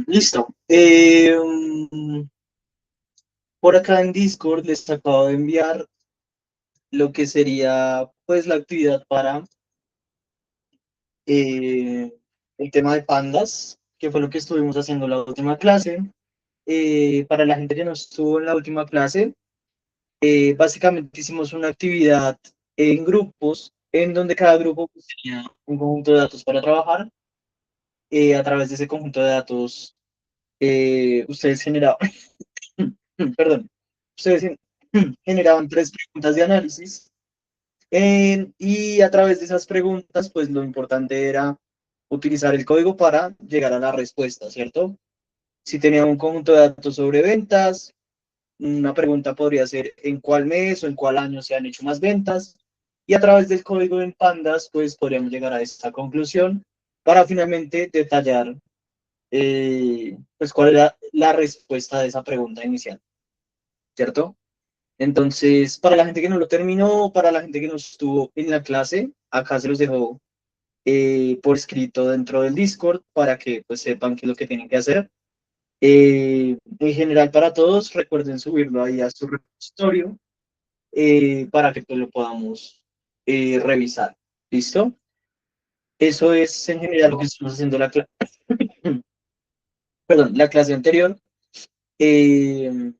Listo. Por acá en Discord les acabo de enviar lo que sería pues la actividad para eh, el tema de pandas, que fue lo que estuvimos haciendo la última clase. Para la gente que no estuvo en la última clase, básicamente hicimos una actividad en grupos, en donde cada grupo pues, tenía un conjunto de datos para trabajar. A través de ese conjunto de datos, ustedes generaban, perdón, ustedes generaban tres preguntas de análisis. Y a través de esas preguntas, pues lo importante era utilizar el código para llegar a la respuesta, ¿cierto? Si tenía un conjunto de datos sobre ventas, una pregunta podría ser en cuál mes o en cuál año se han hecho más ventas. Y a través del código en Pandas, pues podríamos llegar a esta conclusión para finalmente detallar pues cuál era la respuesta de esa pregunta inicial, ¿cierto? Entonces, para la gente que no lo terminó, para la gente que no estuvo en la clase, acá se los dejo por escrito dentro del Discord para que pues sepan qué es lo que tienen que hacer. En general para todos, recuerden subirlo ahí a su repositorio para que pues, lo podamos revisar. ¿Listo? Eso es en general lo que estamos haciendo perdón, la clase anterior. Eh,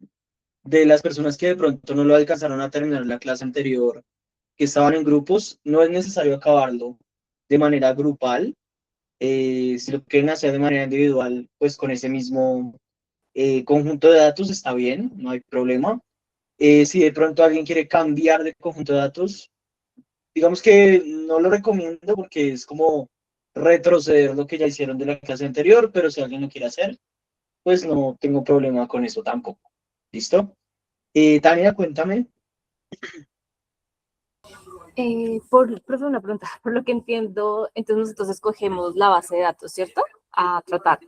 de las personas que de pronto no lo alcanzaron a terminar la clase anterior, que estaban en grupos, no es necesario acabarlo de manera grupal. Si lo quieren hacer de manera individual, pues con ese mismo conjunto de datos está bien, no hay problema. Si de pronto alguien quiere cambiar de conjunto de datos, digamos que no lo recomiendo porque es como retroceder lo que ya hicieron de la clase anterior, pero si alguien lo quiere hacer, pues no tengo problema con eso tampoco. ¿Listo? Tania, cuéntame. Profe, una pregunta. Por lo que entiendo, entonces nosotros escogemos la base de datos, ¿cierto? A tratar.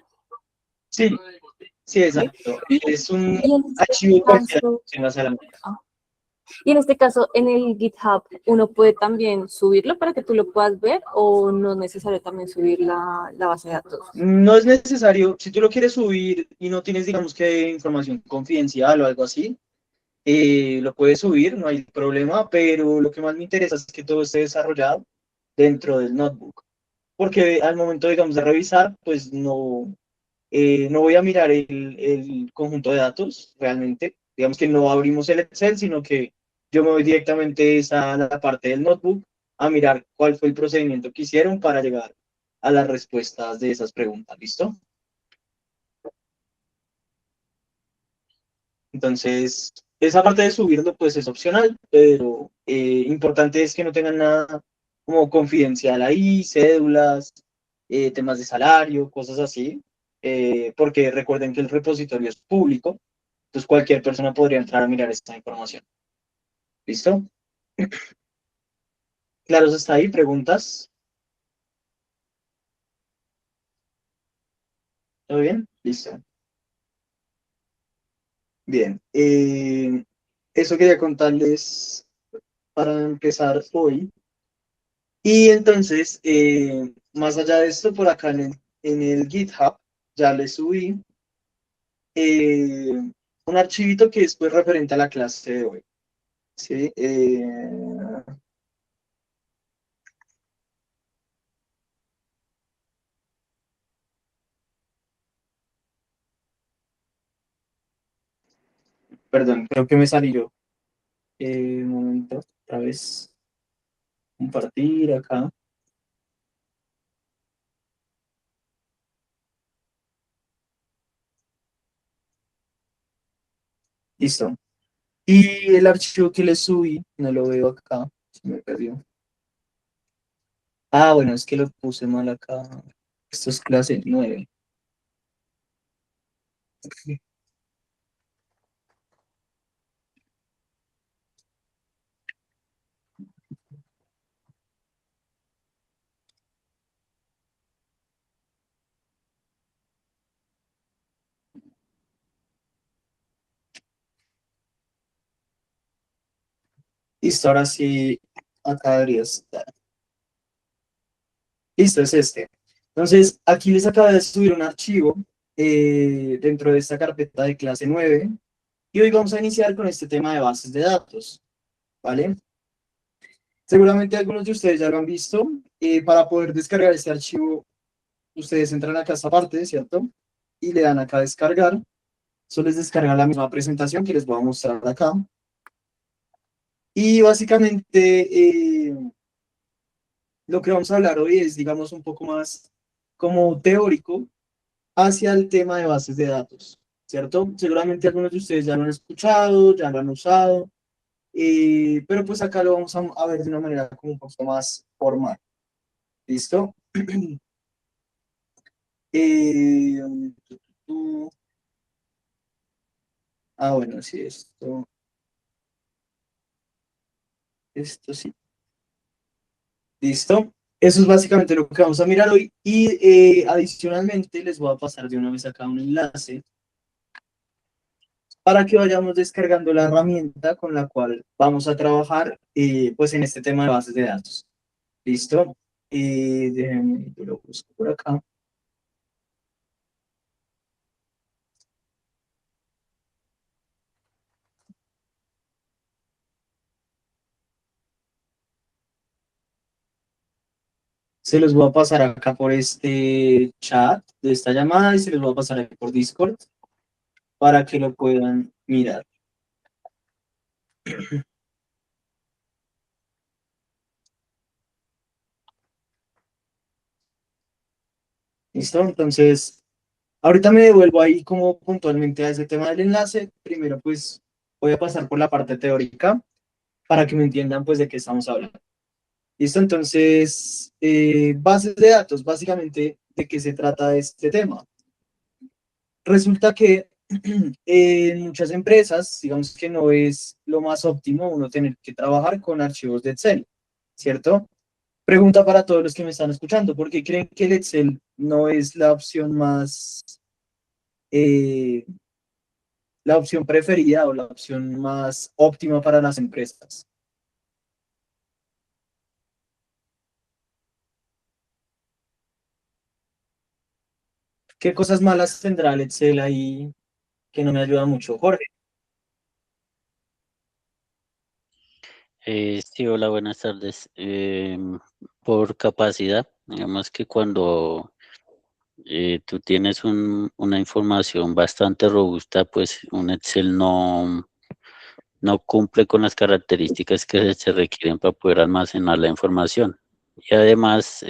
Sí, sí, ¿Sí? exacto. Es un Y en este archivo cualquiera caso, que tengas a la mano. ah, y en este caso, en el GitHub, uno puede también subirlo para que tú lo puedas ver o no es necesario también subir la base de datos. No es necesario, si tú lo quieres subir y no tienes, digamos que información confidencial o algo así, lo puedes subir, no hay problema, pero lo que más me interesa es que todo esté desarrollado dentro del notebook, porque al momento, digamos, de revisar, pues no voy a mirar el conjunto de datos realmente, digamos que no abrimos el Excel, sino que yo me voy directamente a la parte del notebook a mirar cuál fue el procedimiento que hicieron para llegar a las respuestas de esas preguntas, ¿listo? Entonces, esa parte de subirlo pues es opcional, pero importante es que no tengan nada como confidencial ahí, cédulas, temas de salario, cosas así, porque recuerden que el repositorio es público, entonces cualquier persona podría entrar a mirar esta información. ¿Listo? Claro, eso está ahí, preguntas. ¿Todo bien? Listo. Bien. Eso quería contarles para empezar hoy. Y entonces, más allá de esto, por acá en el GitHub, ya le subí eh, un archivito que es pues referente a la clase de hoy. ¿Sí? Perdón, creo que me salí yo. Un momento, otra vez. Compartir acá. Listo. Y el archivo que le subí, no lo veo acá, se me perdió. Ah, bueno, es que lo puse mal acá. Esto es clase 9. Listo, ahora sí, acá debería estar. Listo, es este. Entonces, aquí les acabo de subir un archivo dentro de esta carpeta de clase 9 y hoy vamos a iniciar con este tema de bases de datos, ¿vale? Seguramente algunos de ustedes ya lo han visto. Para poder descargar este archivo, ustedes entran acá a esta parte, ¿cierto? Y le dan acá a descargar. Solo les descarga la misma presentación que les voy a mostrar acá. Y básicamente lo que vamos a hablar hoy es, digamos, un poco más como teórico hacia el tema de bases de datos, ¿cierto? Seguramente algunos de ustedes ya lo han escuchado, ya lo han usado, pero pues acá lo vamos a ver de una manera como un poco más formal. ¿Listo? Eh, mm, bueno, sí, esto sí. ¿Listo? Eso es básicamente lo que vamos a mirar hoy y adicionalmente les voy a pasar de una vez acá un enlace para que vayamos descargando la herramienta con la cual vamos a trabajar pues en este tema de bases de datos. ¿Listo? Déjenme, yo lo busco por acá. Se los voy a pasar acá por este chat de esta llamada y se los voy a pasar aquí por Discord para que lo puedan mirar. ¿Listo? Entonces, ahorita me devuelvo ahí como puntualmente a ese tema del enlace. Primero, pues voy a pasar por la parte teórica para que me entiendan pues de qué estamos hablando. ¿Listo? Entonces, bases de datos, básicamente, ¿de qué se trata este tema? Resulta que en muchas empresas, digamos que no es lo más óptimo uno tener que trabajar con archivos de Excel, ¿cierto? Pregunta para todos los que me están escuchando, ¿por qué creen que el Excel no es la opción más, eh, la opción preferida o la opción más óptima para las empresas? ¿Qué cosas malas tendrá el Excel ahí que no me ayuda mucho, Jorge? Sí, hola, buenas tardes. Por capacidad, digamos que cuando tú tienes una información bastante robusta, pues un Excel no cumple con las características que se requieren para poder almacenar la información. Y además,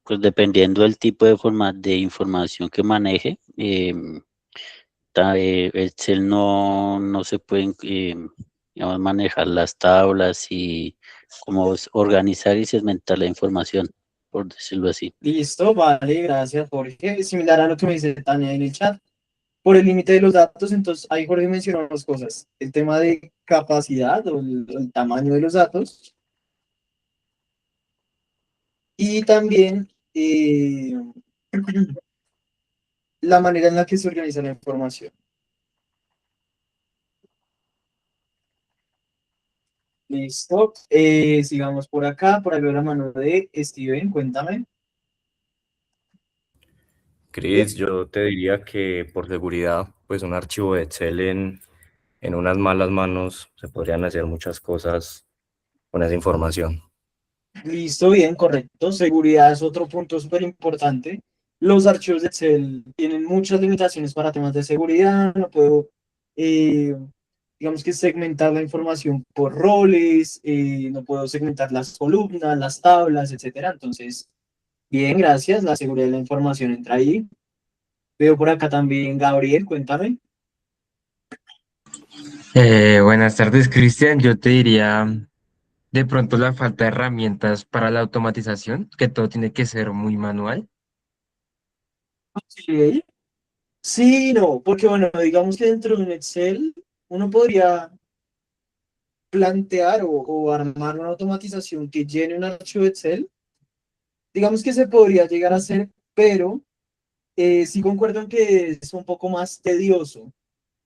pues dependiendo del tipo de información que maneje, Excel no se pueden digamos, manejar las tablas y como organizar y segmentar la información, por decirlo así. Listo, vale, gracias, Jorge. Similar a lo que me dice Tania en el chat. Por el límite de los datos, entonces ahí Jorge mencionó dos cosas. El tema de capacidad o el tamaño de los datos y también la manera en la que se organiza la información. Listo. Sigamos por acá, por ahí veo la mano de Steven, cuéntame. Chris, yo te diría que por seguridad, pues un archivo de Excel en unas malas manos se podrían hacer muchas cosas con esa información. Listo, bien, correcto. Seguridad es otro punto súper importante. Los archivos de Excel tienen muchas limitaciones para temas de seguridad. No puedo, eh, digamos que segmentar la información por roles, no puedo segmentar las columnas, las tablas, etcétera. Entonces, bien, gracias. La seguridad de la información entra ahí. Veo por acá también Gabriel, cuéntame. Buenas tardes, Cristian. Yo te diría de pronto la falta de herramientas para la automatización, que todo tiene que ser muy manual. Sí, sí, no, porque bueno, digamos que dentro de un Excel uno podría plantear o armar una automatización que llene un archivo Excel, digamos que se podría llegar a hacer, pero sí concuerdo en que es un poco más tedioso.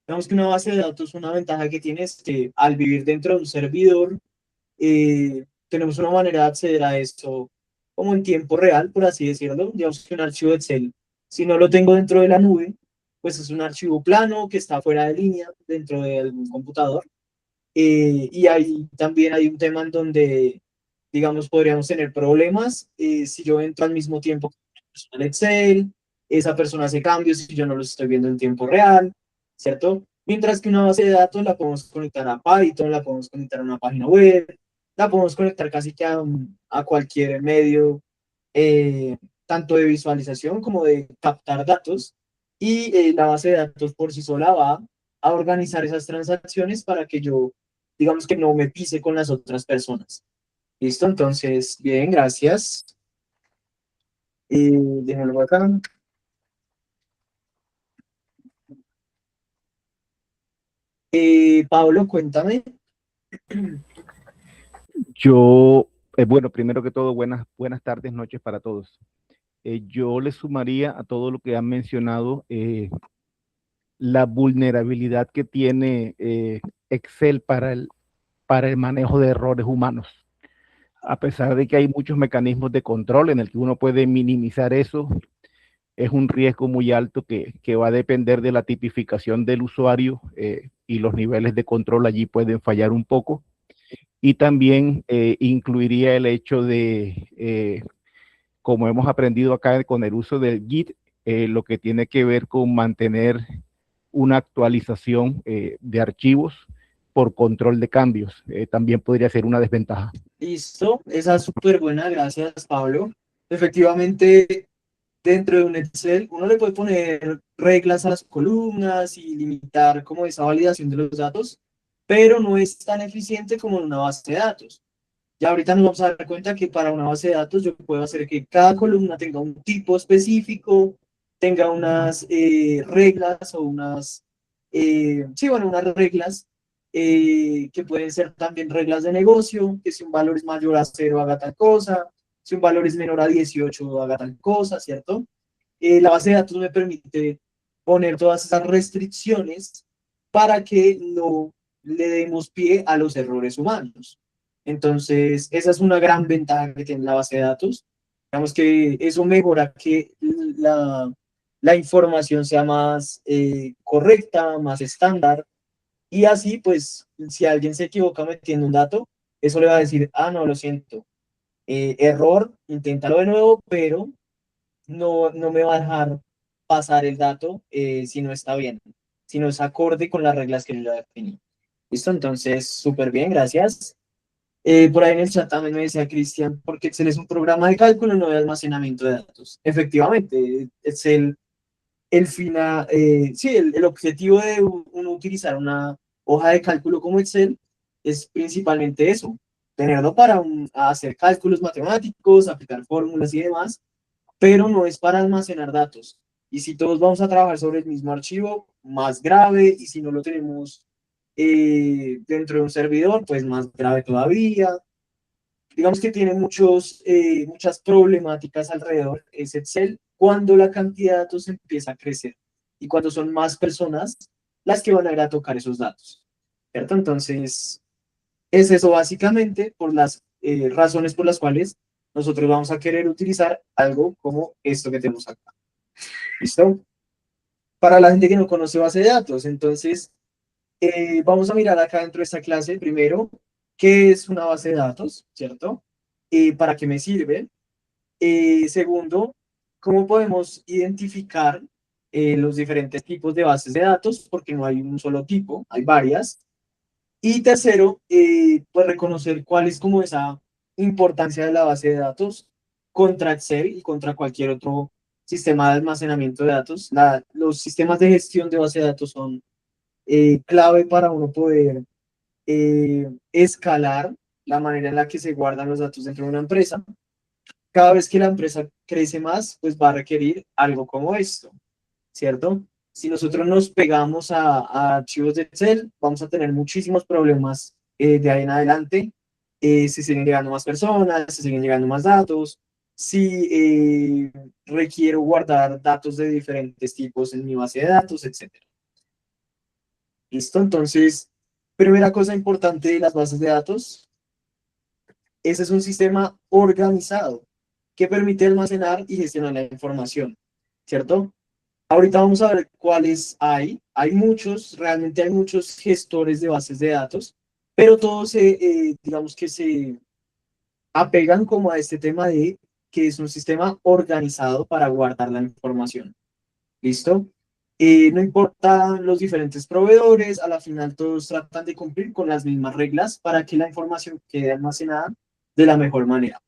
Digamos que una base de datos, una ventaja que tiene es que al vivir dentro de un servidor, tenemos una manera de acceder a esto como en tiempo real, por así decirlo. Digamos que un archivo de Excel, si no lo tengo dentro de la nube, pues es un archivo plano que está fuera de línea dentro de algún computador. Y ahí también hay un tema en donde, digamos, podríamos tener problemas si yo entro al mismo tiempo en Excel, esa persona hace cambios y yo no los estoy viendo en tiempo real, ¿cierto? Mientras que una base de datos la podemos conectar a Python, la podemos conectar a una página web, la podemos conectar casi que a cualquier medio, eh, tanto de visualización como de captar datos. Y la base de datos por sí sola va a organizar esas transacciones para que yo, digamos que no me pise con las otras personas. ¿Listo? Entonces, bien, gracias. Déjenlo acá. Pablo, cuéntame. Yo, bueno, primero que todo, buenas tardes, noches para todos. Yo le sumaría a todo lo que han mencionado la vulnerabilidad que tiene Excel para el manejo de errores humanos. A pesar de que hay muchos mecanismos de control en el que uno puede minimizar eso, es un riesgo muy alto que va a depender de la tipificación del usuario y los niveles de control allí pueden fallar un poco. Y también incluiría el hecho de, como hemos aprendido acá con el uso del Git, lo que tiene que ver con mantener una actualización de archivos por control de cambios. También podría ser una desventaja. Listo, esa es súper buena, gracias, Pablo. Efectivamente, dentro de un Excel, uno le puede poner reglas a las columnas y limitar como esa validación de los datos, pero no es tan eficiente como en una base de datos. Ya ahorita nos vamos a dar cuenta que para una base de datos yo puedo hacer que cada columna tenga un tipo específico, tenga unas reglas o unas, sí, bueno, unas reglas que pueden ser también reglas de negocio, que si un valor es mayor a 0 haga tal cosa, si un valor es menor a 18 haga tal cosa, ¿cierto? La base de datos me permite poner todas esas restricciones para que no le demos pie a los errores humanos. Entonces, esa es una gran ventaja que tiene la base de datos. Digamos que eso mejora que la información sea más correcta, más estándar. Y así, pues, si alguien se equivoca metiendo un dato, eso le va a decir, ah, no, lo siento, error, inténtalo de nuevo, pero no me va a dejar pasar el dato si no está bien, si no es acorde con las reglas que yo ya definí. ¿Listo? Entonces, súper bien, gracias. Por ahí en el chat también me decía Cristian, porque Excel es un programa de cálculo, no de almacenamiento de datos. Efectivamente, Excel, sí, el objetivo de uno utilizar una hoja de cálculo como Excel es principalmente eso, tenerlo para hacer cálculos matemáticos, aplicar fórmulas y demás, pero no es para almacenar datos. Y si todos vamos a trabajar sobre el mismo archivo, más grave, y si no lo tenemos dentro de un servidor, pues más grave todavía. Digamos que tiene muchas problemáticas alrededor, es Excel, cuando la cantidad de datos empieza a crecer y cuando son más personas las que van a ir a tocar esos datos, ¿cierto? Entonces, es eso básicamente por las razones por las cuales nosotros vamos a querer utilizar algo como esto que tenemos acá. ¿Listo? Para la gente que no conoce base de datos, entonces vamos a mirar acá dentro de esta clase primero qué es una base de datos, ¿cierto? ¿Para qué me sirve? Segundo, cómo podemos identificar los diferentes tipos de bases de datos, porque no hay un solo tipo, hay varias. Y tercero, pues reconocer cuál es como esa importancia de la base de datos contra Excel y contra cualquier otro sistema de almacenamiento de datos. Los sistemas de gestión de base de datos son clave para uno poder escalar la manera en la que se guardan los datos dentro de una empresa. Cada vez que la empresa crece más, pues va a requerir algo como esto, ¿cierto? Si nosotros nos pegamos a archivos de Excel, vamos a tener muchísimos problemas de ahí en adelante. Si siguen llegando más personas, si siguen llegando más datos, si requiero guardar datos de diferentes tipos en mi base de datos, etcétera. ¿Listo? Entonces, primera cosa importante de las bases de datos, ese es un sistema organizado que permite almacenar y gestionar la información, ¿cierto? Ahorita vamos a ver cuáles hay. Hay muchos, realmente hay muchos gestores de bases de datos, pero todos digamos que se apegan como a este tema de que es un sistema organizado para guardar la información. ¿Listo? No importa los diferentes proveedores, a la final todos tratan de cumplir con las mismas reglas para que la información quede almacenada de la mejor manera.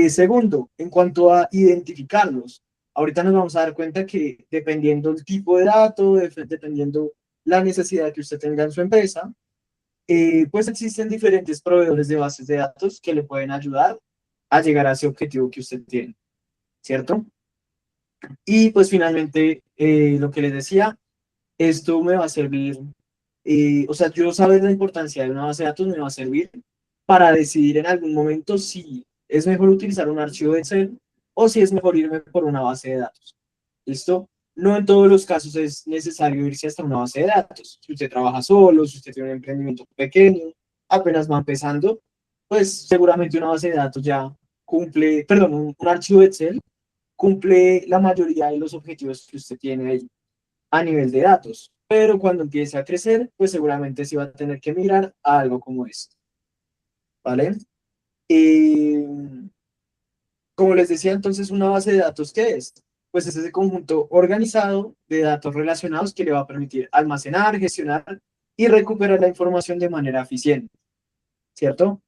Segundo, en cuanto a identificarlos, ahorita nos vamos a dar cuenta que dependiendo del tipo de dato, dependiendo la necesidad que usted tenga en su empresa, pues existen diferentes proveedores de bases de datos que le pueden ayudar a llegar a ese objetivo que usted tiene, ¿cierto? Y pues finalmente, lo que les decía, esto me va a servir, o sea, yo saber la importancia de una base de datos me va a servir para decidir en algún momento si es mejor utilizar un archivo de Excel o si es mejor irme por una base de datos. ¿Listo? No en todos los casos es necesario irse hasta una base de datos. Si usted trabaja solo, si usted tiene un emprendimiento pequeño, apenas va empezando, pues seguramente una base de datos ya cumple, perdón, un archivo de Excel cumple la mayoría de los objetivos que usted tiene ahí a nivel de datos. Pero cuando empiece a crecer, pues seguramente sí va a tener que mirar a algo como esto. ¿Vale? Eh, Como les decía, entonces, una base de datos, ¿qué es? Pues es ese conjunto organizado de datos relacionados que le va a permitir almacenar, gestionar y recuperar la información de manera eficiente, ¿cierto?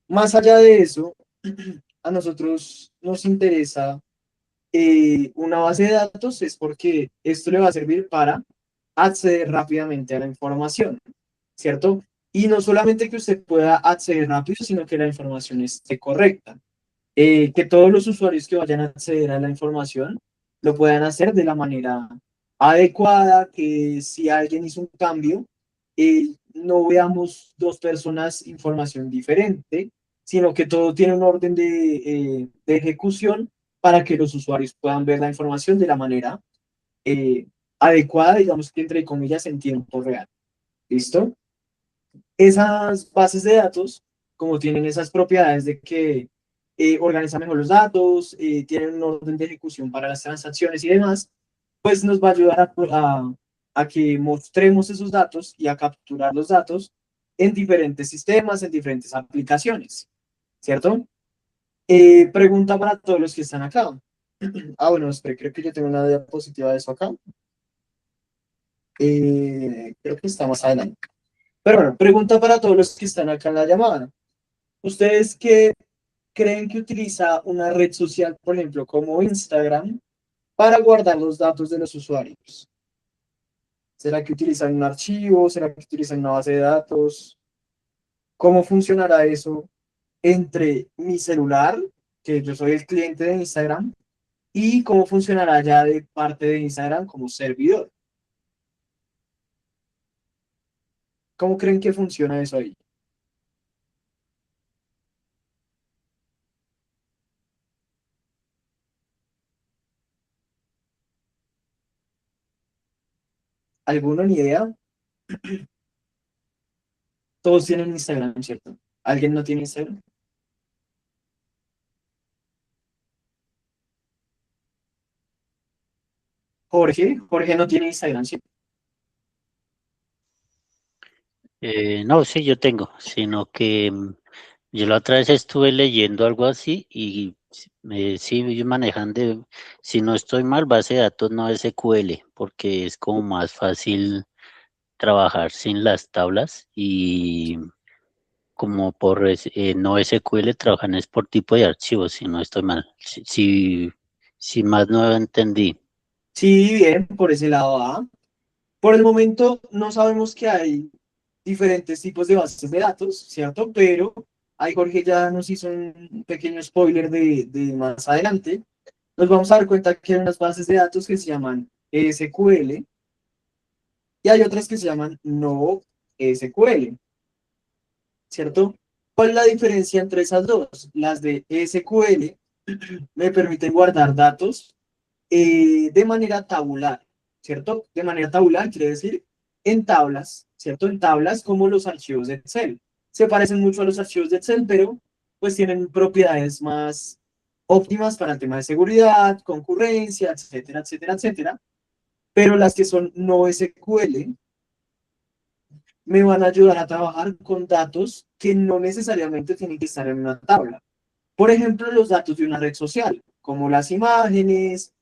Más allá de eso, a nosotros nos interesa una base de datos, es porque esto le va a servir para acceder rápidamente a la información, ¿cierto? Y no solamente que usted pueda acceder rápido, sino que la información esté correcta. Que todos los usuarios que vayan a acceder a la información lo puedan hacer de la manera adecuada, que si alguien hizo un cambio, no veamos dos personas información diferente, sino que todo tiene un orden de ejecución para que los usuarios puedan ver la información de la manera adecuada, digamos que entre comillas en tiempo real. ¿Listo? Esas bases de datos, como tienen esas propiedades de que organizan mejor los datos, tienen un orden de ejecución para las transacciones y demás, pues nos va a ayudar a que mostremos esos datos y a capturar los datos en diferentes sistemas, en diferentes aplicaciones, ¿cierto? Pregunta para todos los que están acá. Bueno, espera, creo que yo tengo una diapositiva de eso acá. Creo que está más adelante. Pero bueno, pregunta para todos los que están acá en la llamada. ¿Ustedes qué creen que utiliza una red social, por ejemplo, como Instagram, para guardar los datos de los usuarios? ¿Será que utilizan un archivo? ¿Será que utilizan una base de datos? ¿Cómo funcionará eso entre mi celular, que yo soy el cliente de Instagram, y cómo funcionará ya de parte de Instagram como servidor? ¿Cómo creen que funciona eso ahí? ¿Alguno ni idea? Todos tienen Instagram, ¿cierto? ¿Alguien no tiene Instagram? Jorge no tiene Instagram, ¿sí? No, sí, yo tengo, sino que yo la otra vez estuve leyendo algo así y sí, ellos manejan si no estoy mal, base de datos no SQL, porque es como más fácil trabajar sin las tablas y como por no SQL trabajan es por tipo de archivos, si no estoy mal. Si más no entendí. Sí, bien, por ese lado va. Por el momento no sabemos que hay diferentes tipos de bases de datos, ¿cierto? Pero ahí Jorge ya nos hizo un pequeño spoiler de más adelante. Nos vamos a dar cuenta que hay unas bases de datos que se llaman SQL y hay otras que se llaman no SQL, ¿cierto? ¿Cuál es la diferencia entre esas dos? Las de SQL me permiten guardar datos de manera tabular, ¿cierto? De manera tabular quiere decir en tablas, ¿cierto? En tablas como los archivos de Excel. Se parecen mucho a los archivos de Excel, pero pues tienen propiedades más óptimas para el tema de seguridad, concurrencia, etcétera, etcétera, etcétera. Pero las que son no SQL me van a ayudar a trabajar con datos que no necesariamente tienen que estar en una tabla. Por ejemplo, los datos de una red social, como las imágenes,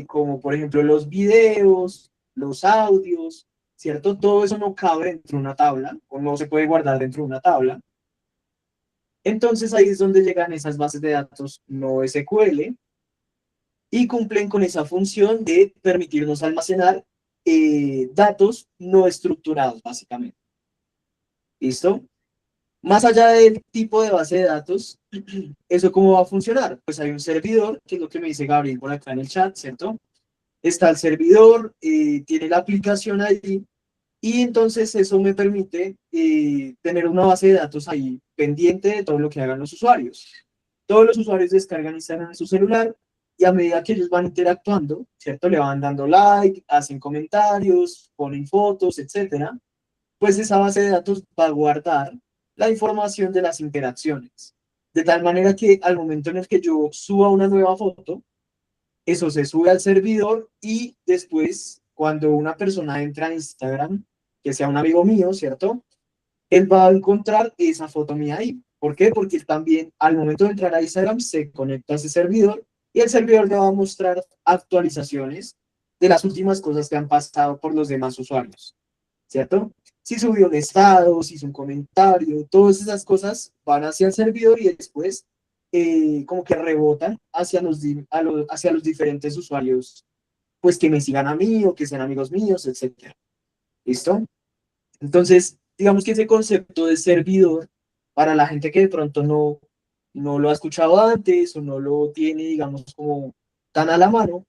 como por ejemplo los videos, los audios, ¿cierto? Todo eso no cabe dentro de una tabla o no se puede guardar dentro de una tabla. Entonces ahí es donde llegan esas bases de datos no SQL y cumplen con esa función de permitirnos almacenar datos no estructurados, básicamente. ¿Listo? Más allá del tipo de base de datos, ¿eso cómo va a funcionar? Pues hay un servidor, que es lo que me dice Gabriel por acá en el chat, ¿cierto? Está el servidor, tiene la aplicación ahí, y entonces eso me permite tener una base de datos ahí pendiente de todo lo que hagan los usuarios. Todos los usuarios descargan Instagram en su celular y a medida que ellos van interactuando, ¿cierto? Le van dando like, hacen comentarios, ponen fotos, etcétera. Pues esa base de datos va a guardar la información de las interacciones. De tal manera que al momento en el que yo suba una nueva foto, eso se sube al servidor y después, cuando una persona entra a Instagram, que sea un amigo mío, ¿cierto? Él va a encontrar esa foto mía ahí. ¿Por qué? Porque él también, al momento de entrar a Instagram, se conecta a ese servidor y el servidor le va a mostrar actualizaciones de las últimas cosas que han pasado por los demás usuarios, ¿cierto? Si subió un estado, si hizo un comentario, todas esas cosas van hacia el servidor y después como que rebotan hacia los diferentes usuarios, pues que me sigan a mí o que sean amigos míos, etcétera. ¿Listo? Entonces, digamos que ese concepto de servidor, para la gente que de pronto no lo ha escuchado antes o no lo tiene, digamos, como tan a la mano,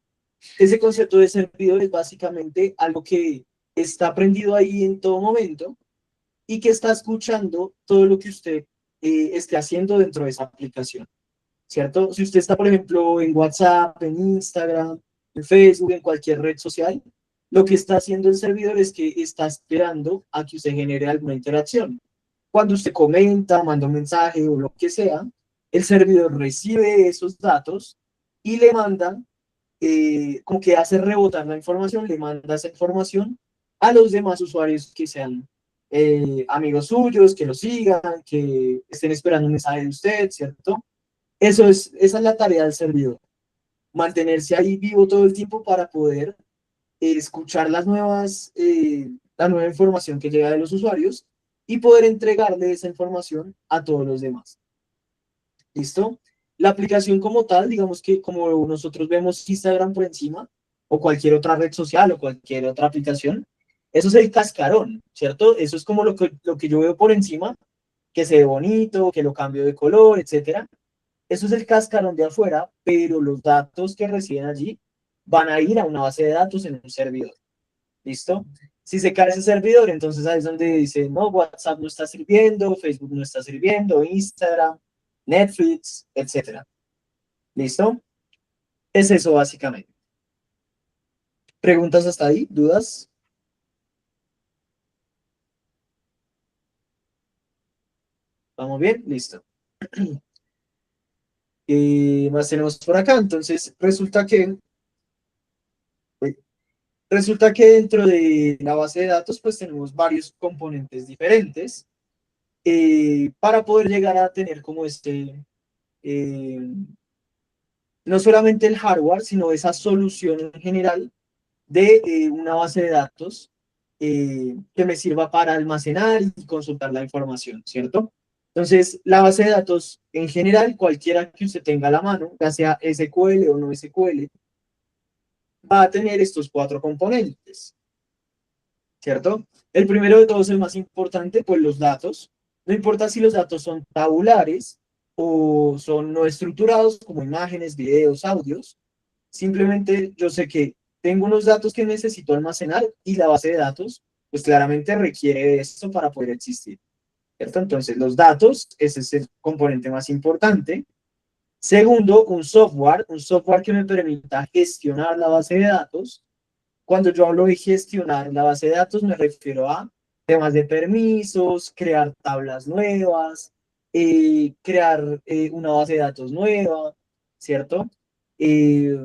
ese concepto de servidor es básicamente algo que está aprendido ahí en todo momento y que está escuchando todo lo que usted esté haciendo dentro de esa aplicación, ¿cierto? Si usted está, por ejemplo, en WhatsApp, en Instagram, en Facebook, en cualquier red social, lo que está haciendo el servidor es que está esperando a que usted genere alguna interacción. Cuando usted comenta, manda un mensaje o lo que sea, el servidor recibe esos datos y le manda, como que hace rebotar la información, le manda esa información a los demás usuarios que sean amigos suyos, que lo sigan, que estén esperando un mensaje de usted, ¿cierto? Esa es la tarea del servidor, mantenerse ahí vivo todo el tiempo para poder escuchar la nueva información que llega de los usuarios y poder entregarle esa información a todos los demás. ¿Listo? La aplicación como tal, digamos que como nosotros vemos Instagram por encima, o cualquier otra red social o cualquier otra aplicación, eso es el cascarón, ¿cierto? Eso es como lo que yo veo por encima, que se ve bonito, que lo cambio de color, etcétera. Eso es el cascarón de afuera, pero los datos que reciben allí van a ir a una base de datos en un servidor. ¿Listo? Si se cae ese servidor, entonces ahí es donde dice, no, WhatsApp no está sirviendo, Facebook no está sirviendo, Instagram, Netflix, etcétera. ¿Listo? Es eso básicamente. ¿Preguntas hasta ahí? ¿Dudas? ¿Vamos bien? Listo. ¿Qué más tenemos por acá? Entonces, resulta que dentro de la base de datos, pues tenemos varios componentes diferentes para poder llegar a tener como eh, no solamente el hardware, sino esa solución en general de una base de datos que me sirva para almacenar y consultar la información, ¿cierto? Entonces, la base de datos en general, cualquiera que usted tenga a la mano, ya sea SQL o no SQL, va a tener estos cuatro componentes, ¿cierto? El primero de todos, el más importante, pues los datos. No importa si los datos son tabulares o son no estructurados, como imágenes, videos, audios. Simplemente yo sé que tengo unos datos que necesito almacenar y la base de datos, pues claramente requiere de esto para poder existir, ¿cierto? Entonces, los datos, ese es el componente más importante. Segundo, un software que me permita gestionar la base de datos. Cuando yo hablo de gestionar la base de datos, me refiero a temas de permisos, crear tablas nuevas, crear una base de datos nueva, ¿cierto? Eh,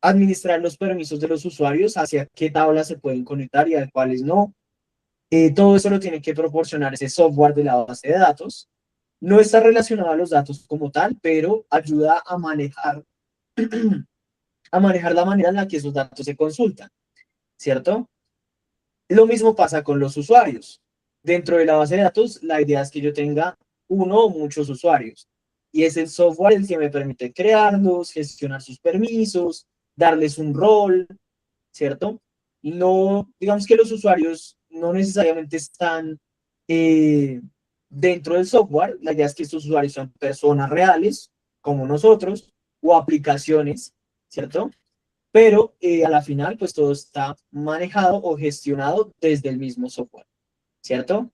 Administrar los permisos de los usuarios, hacia qué tablas se pueden conectar y a cuáles no. Todo eso lo tiene que proporcionar ese software de la base de datos. No está relacionado a los datos como tal, pero ayuda a manejar la manera en la que esos datos se consultan, ¿cierto? Lo mismo pasa con los usuarios. Dentro de la base de datos, la idea es que yo tenga uno o muchos usuarios. Y es el software el que me permite crearlos, gestionar sus permisos, darles un rol, ¿cierto? No, digamos que los usuarios no necesariamente están eh, dentro del software. La idea es que estos usuarios son personas reales, como nosotros, o aplicaciones, ¿cierto? Pero a la final, pues todo está manejado o gestionado desde el mismo software, ¿cierto?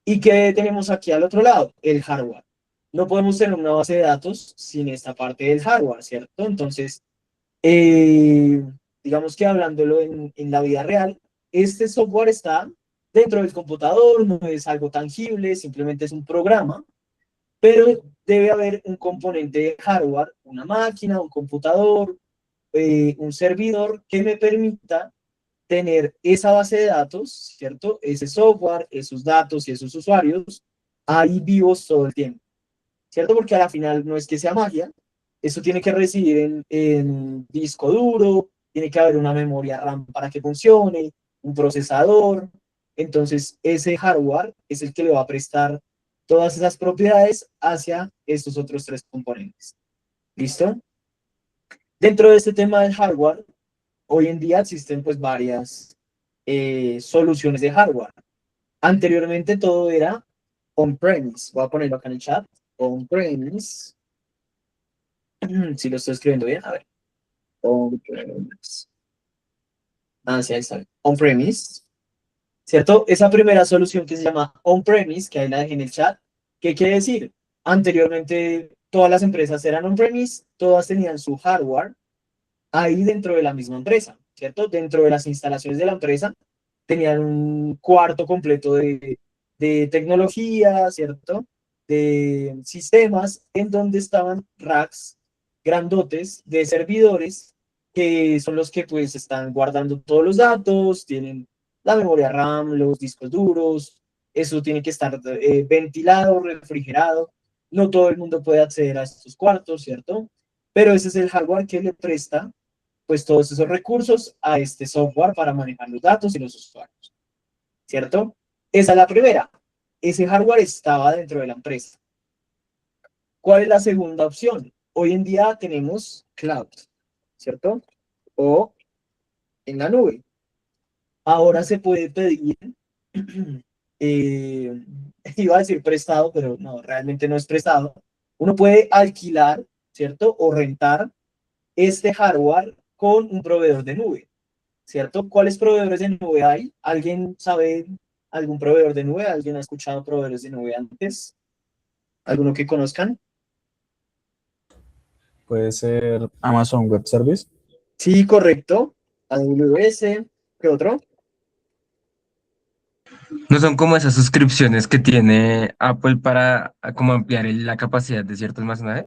¿Y qué tenemos aquí al otro lado? El hardware. No podemos tener una base de datos sin esta parte del hardware, ¿cierto? Entonces, eh, digamos que hablándolo en la vida real, este software está dentro del computador, no es algo tangible, simplemente es un programa, pero debe haber un componente de hardware, una máquina, un computador, un servidor que me permita tener esa base de datos, ¿cierto? Ese software, esos datos y esos usuarios ahí vivos todo el tiempo, ¿cierto? Porque a la final no es que sea magia, eso tiene que residir en disco duro, tiene que haber una memoria RAM para que funcione, un procesador. Entonces, ese hardware es el que le va a prestar todas esas propiedades hacia estos otros tres componentes. ¿Listo? Dentro de este tema del hardware, hoy en día existen pues varias soluciones de hardware. Anteriormente todo era on-premise. Voy a ponerlo acá en el chat. On-premise. Si lo estoy escribiendo bien, a ver. On-premise. Ah, sí, ahí está. On-premise. ¿Cierto? Esa primera solución que se llama on-premise, que ahí la dejé en el chat, ¿qué quiere decir? Anteriormente todas las empresas eran on-premise, todas tenían su hardware ahí dentro de la misma empresa, ¿cierto? Dentro de las instalaciones de la empresa tenían un cuarto completo de tecnología, ¿cierto? De sistemas en donde estaban racks grandotes de servidores que son los que pues están guardando todos los datos, tienen la memoria RAM, los discos duros, eso tiene que estar ventilado, refrigerado. No todo el mundo puede acceder a estos cuartos, ¿cierto? Pero ese es el hardware que le presta pues todos esos recursos a este software para manejar los datos y los usuarios, ¿cierto? Esa es la primera. Ese hardware estaba dentro de la empresa. ¿Cuál es la segunda opción? Hoy en día tenemos cloud, ¿cierto? O en la nube. Ahora se puede pedir, eh, iba a decir prestado, pero no, realmente no es prestado. Uno puede alquilar, ¿cierto? O rentar este hardware con un proveedor de nube. ¿Cierto? ¿Cuáles proveedores de nube hay? ¿Alguien sabe algún proveedor de nube? ¿Alguien ha escuchado proveedores de nube antes? ¿Alguno que conozcan? Puede ser Amazon Web Service. Sí, correcto. AWS. ¿Qué otro? No son como esas suscripciones que tiene Apple para como ampliar la capacidad de cierto almacenaje.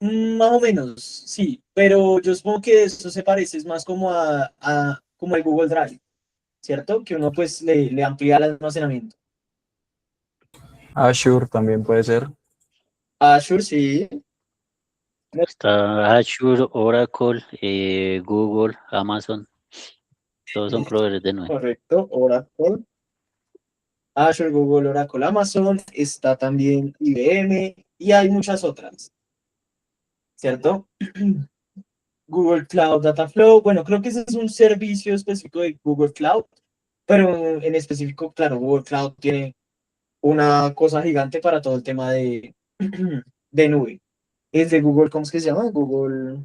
Más o menos, sí. Pero yo supongo que eso se parece es más como como el Google Drive, ¿cierto? Que uno pues le amplía el almacenamiento. Azure también puede ser. Azure, sí. Está Azure, Oracle, Google, Amazon. Todos son proveedores de nube. Correcto. Oracle. Azure, Google, Oracle, Amazon. Está también IBM y hay muchas otras. ¿Cierto? Google Cloud Dataflow, bueno, creo que ese es un servicio específico de Google Cloud, pero en específico, claro, Google Cloud tiene una cosa gigante para todo el tema de nube. Es de Google, ¿cómo es que se llama? Google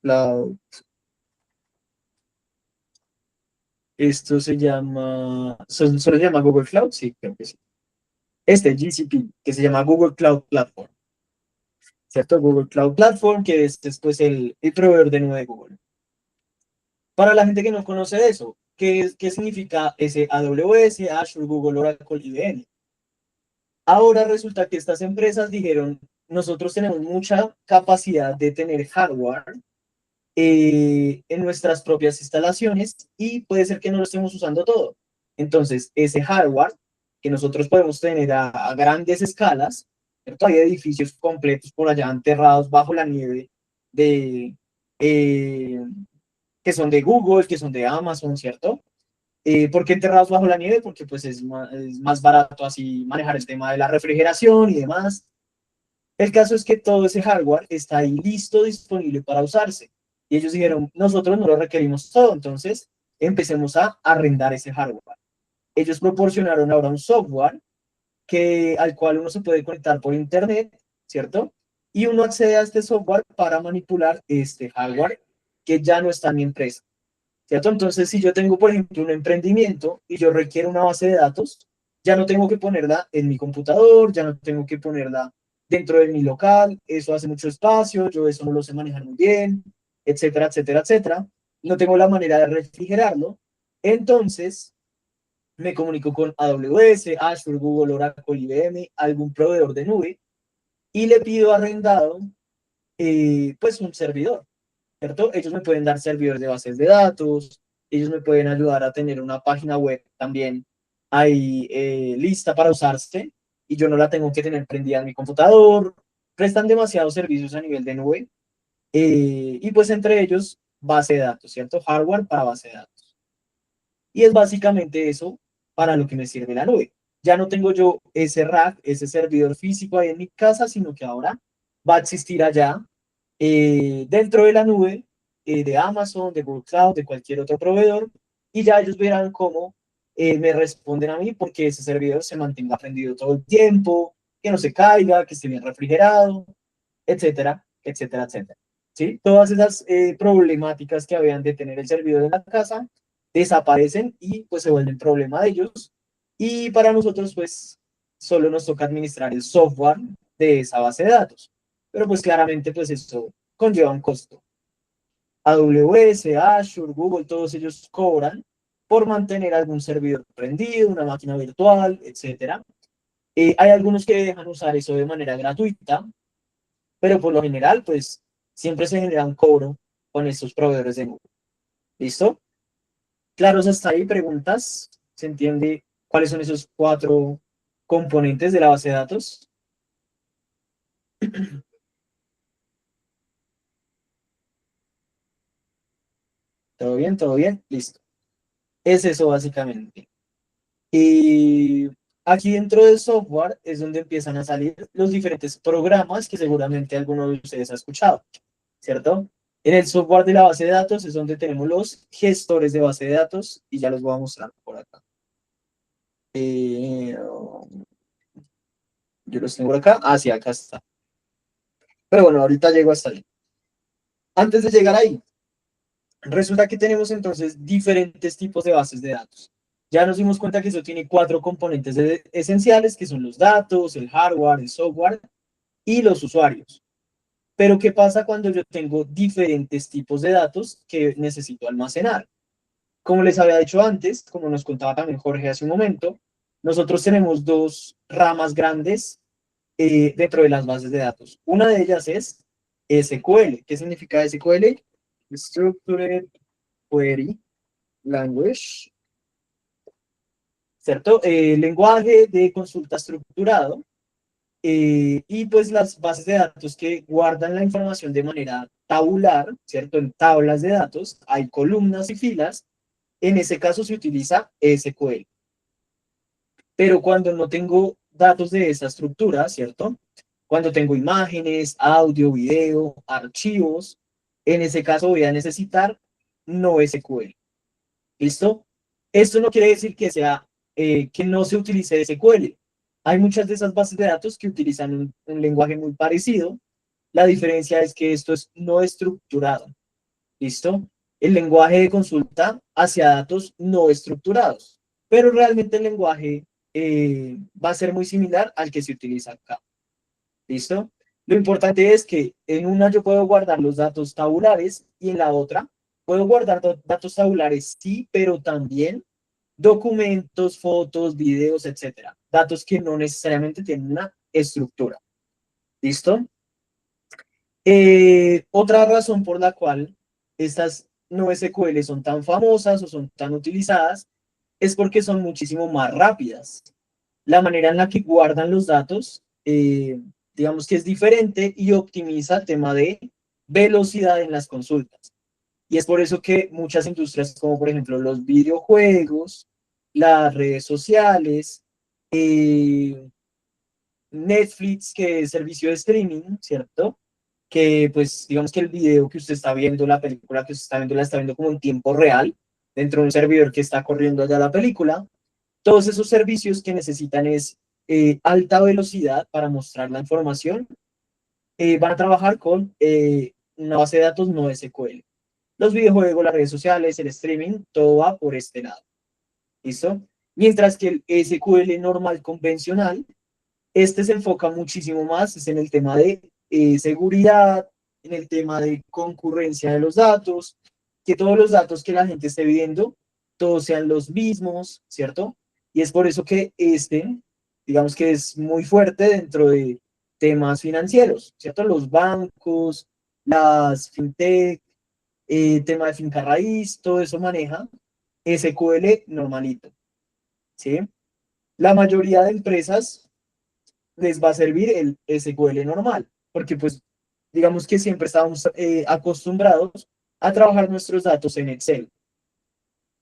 Cloud. Esto se llama, ¿solo se llama Google Cloud? Sí, creo que sí. Este, GCP, que se llama Google Cloud Platform, ¿cierto? Google Cloud Platform, que es después el proveedor de nube de Google. Para la gente que no conoce de eso, ¿qué significa ese AWS, Azure, Google, Oracle, IBM? Ahora resulta que estas empresas dijeron, nosotros tenemos mucha capacidad de tener hardware en nuestras propias instalaciones y puede ser que no lo estemos usando todo. Entonces, ese hardware que nosotros podemos tener a grandes escalas, ¿cierto? Hay edificios completos por allá enterrados bajo la nieve de, eh, que son de Google, que son de Amazon, ¿cierto? ¿Por qué enterrados bajo la nieve? Porque pues es más barato así manejar el tema de la refrigeración y demás. El caso es que todo ese hardware está ahí listo, disponible para usarse. Y ellos dijeron, nosotros no lo requerimos todo, entonces empecemos a arrendar ese hardware. Ellos proporcionaron ahora un software al cual uno se puede conectar por internet, ¿cierto? Y uno accede a este software para manipular este hardware que ya no está en mi empresa, ¿cierto? Entonces, si yo tengo, por ejemplo, un emprendimiento y yo requiero una base de datos, ya no tengo que ponerla en mi computador, ya no tengo que ponerla dentro de mi local, eso hace mucho espacio, yo eso no lo sé manejar muy bien, etcétera, etcétera, etcétera. No tengo la manera de refrigerarlo, entonces me comunico con AWS, Azure, Google, Oracle, IBM, algún proveedor de nube y le pido arrendado pues un servidor, ¿cierto? Ellos me pueden dar servidores de bases de datos, ellos me pueden ayudar a tener una página web también ahí lista para usarse y yo no la tengo que tener prendida en mi computador. Prestan demasiados servicios a nivel de nube y pues entre ellos base de datos, ¿cierto? Hardware para base de datos. Y es básicamente eso para lo que me sirve la nube. Ya no tengo yo ese rack, ese servidor físico ahí en mi casa, sino que ahora va a existir allá dentro de la nube de Amazon, de Google Cloud, de cualquier otro proveedor, y ya ellos verán cómo me responden a mí porque ese servidor se mantenga prendido todo el tiempo, que no se caiga, que esté bien refrigerado, etcétera, etcétera, etcétera. ¿Sí? Todas esas problemáticas que habían de tener el servidor en la casa desaparecen y pues se vuelven problema de ellos. Y para nosotros pues solo nos toca administrar el software de esa base de datos. Pero pues claramente pues esto conlleva un costo. AWS, Azure, Google, todos ellos cobran por mantener algún servidor prendido, una máquina virtual, etcétera. Hay algunos que dejan usar eso de manera gratuita, pero por lo general, pues siempre se genera un cobro con estos proveedores de nube. ¿Listo? Claros hasta ahí, preguntas. ¿Se entiende cuáles son esos 4 componentes de la base de datos? ¿Todo bien? ¿Todo bien? Listo. Es eso básicamente. Y aquí dentro del software es donde empiezan a salir los diferentes programas que seguramente alguno de ustedes ha escuchado, ¿cierto? En el software de la base de datos es donde tenemos los gestores de base de datos y ya los voy a mostrar por acá. Yo los tengo por acá. Ah, sí, acá está. Pero bueno, ahorita llego hasta ahí. Antes de llegar ahí, resulta que tenemos entonces diferentes tipos de bases de datos. Ya nos dimos cuenta que eso tiene 4 componentes esenciales, que son los datos, el hardware, el software y los usuarios. Pero ¿qué pasa cuando yo tengo diferentes tipos de datos que necesito almacenar? Como les había dicho antes, como nos contaba también Jorge hace un momento, nosotros tenemos 2 ramas grandes dentro de las bases de datos. Una de ellas es SQL. ¿Qué significa SQL? Structured Query Language, ¿cierto? Lenguaje de consulta estructurado. Y pues las bases de datos que guardan la información de manera tabular, ¿cierto? En tablas de datos hay columnas y filas. En ese caso se utiliza SQL. Pero cuando no tengo datos de esa estructura, ¿cierto? Cuando tengo imágenes, audio, video, archivos, en ese caso voy a necesitar NoSQL. ¿Listo? Esto no quiere decir que que no se utilice SQL. Hay muchas de esas bases de datos que utilizan un lenguaje muy parecido. La diferencia es que esto es no estructurado. ¿Listo? El lenguaje de consulta hacia datos no estructurados. Pero realmente el lenguaje va a ser muy similar al que se utiliza acá. ¿Listo? Lo importante es que en una yo puedo guardar los datos tabulares y en la otra puedo guardar datos tabulares, sí, pero también documentos, fotos, videos, etcétera. Datos que no necesariamente tienen una estructura. ¿Listo? Otra razón por la cual estas NoSQL son tan famosas o son tan utilizadas es porque son muchísimo más rápidas. La manera en la que guardan los datos, digamos que es diferente y optimiza el tema de velocidad en las consultas. Y es por eso que muchas industrias, como por ejemplo los videojuegos, las redes sociales, eh, Netflix, que es servicio de streaming, ¿cierto? Que pues digamos que el video que usted está viendo, la película que usted está viendo, la está viendo como en tiempo real, dentro de un servidor que está corriendo allá la película. Todos esos servicios que necesitan es alta velocidad para mostrar la información, van a trabajar con una base de datos NoSQL. Los videojuegos, las redes sociales, el streaming, todo va por este lado. ¿Listo? Mientras que el SQL normal convencional, este se enfoca muchísimo más es en el tema de seguridad, en el tema de concurrencia de los datos, que todos los datos que la gente esté viendo, todos sean los mismos, ¿cierto? Y es por eso que digamos que es muy fuerte dentro de temas financieros, ¿cierto? Los bancos, las fintech, tema de finca raíz, todo eso maneja SQL normalito, ¿sí? La mayoría de empresas les va a servir el SQL normal, porque pues digamos que siempre estamos acostumbrados a trabajar nuestros datos en Excel.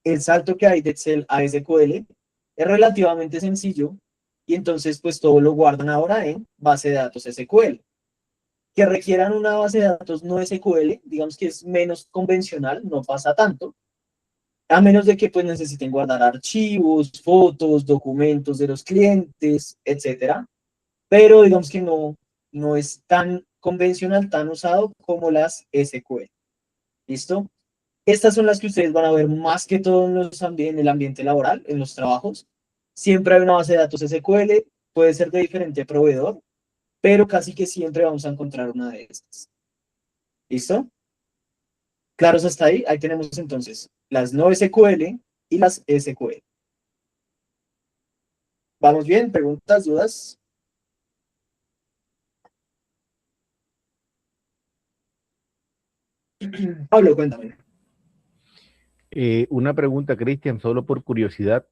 El salto que hay de Excel a SQL es relativamente sencillo y entonces pues todo lo guardan ahora en base de datos SQL. Que requieran una base de datos no SQL, digamos que es menos convencional, no pasa tanto, a menos de que pues necesiten guardar archivos, fotos, documentos de los clientes, etcétera. Pero digamos que no es tan convencional, tan usado como las SQL. ¿Listo? Estas son las que ustedes van a ver más que todo en el ambiente laboral, en los trabajos. Siempre hay una base de datos SQL, puede ser de diferente proveedor, pero casi que siempre vamos a encontrar una de estas. ¿Listo? ¿Claros hasta ahí? Ahí tenemos entonces las no SQL y las SQL. ¿Vamos bien? ¿Preguntas, dudas? Pablo, cuéntame. Una pregunta, Cristian, solo por curiosidad.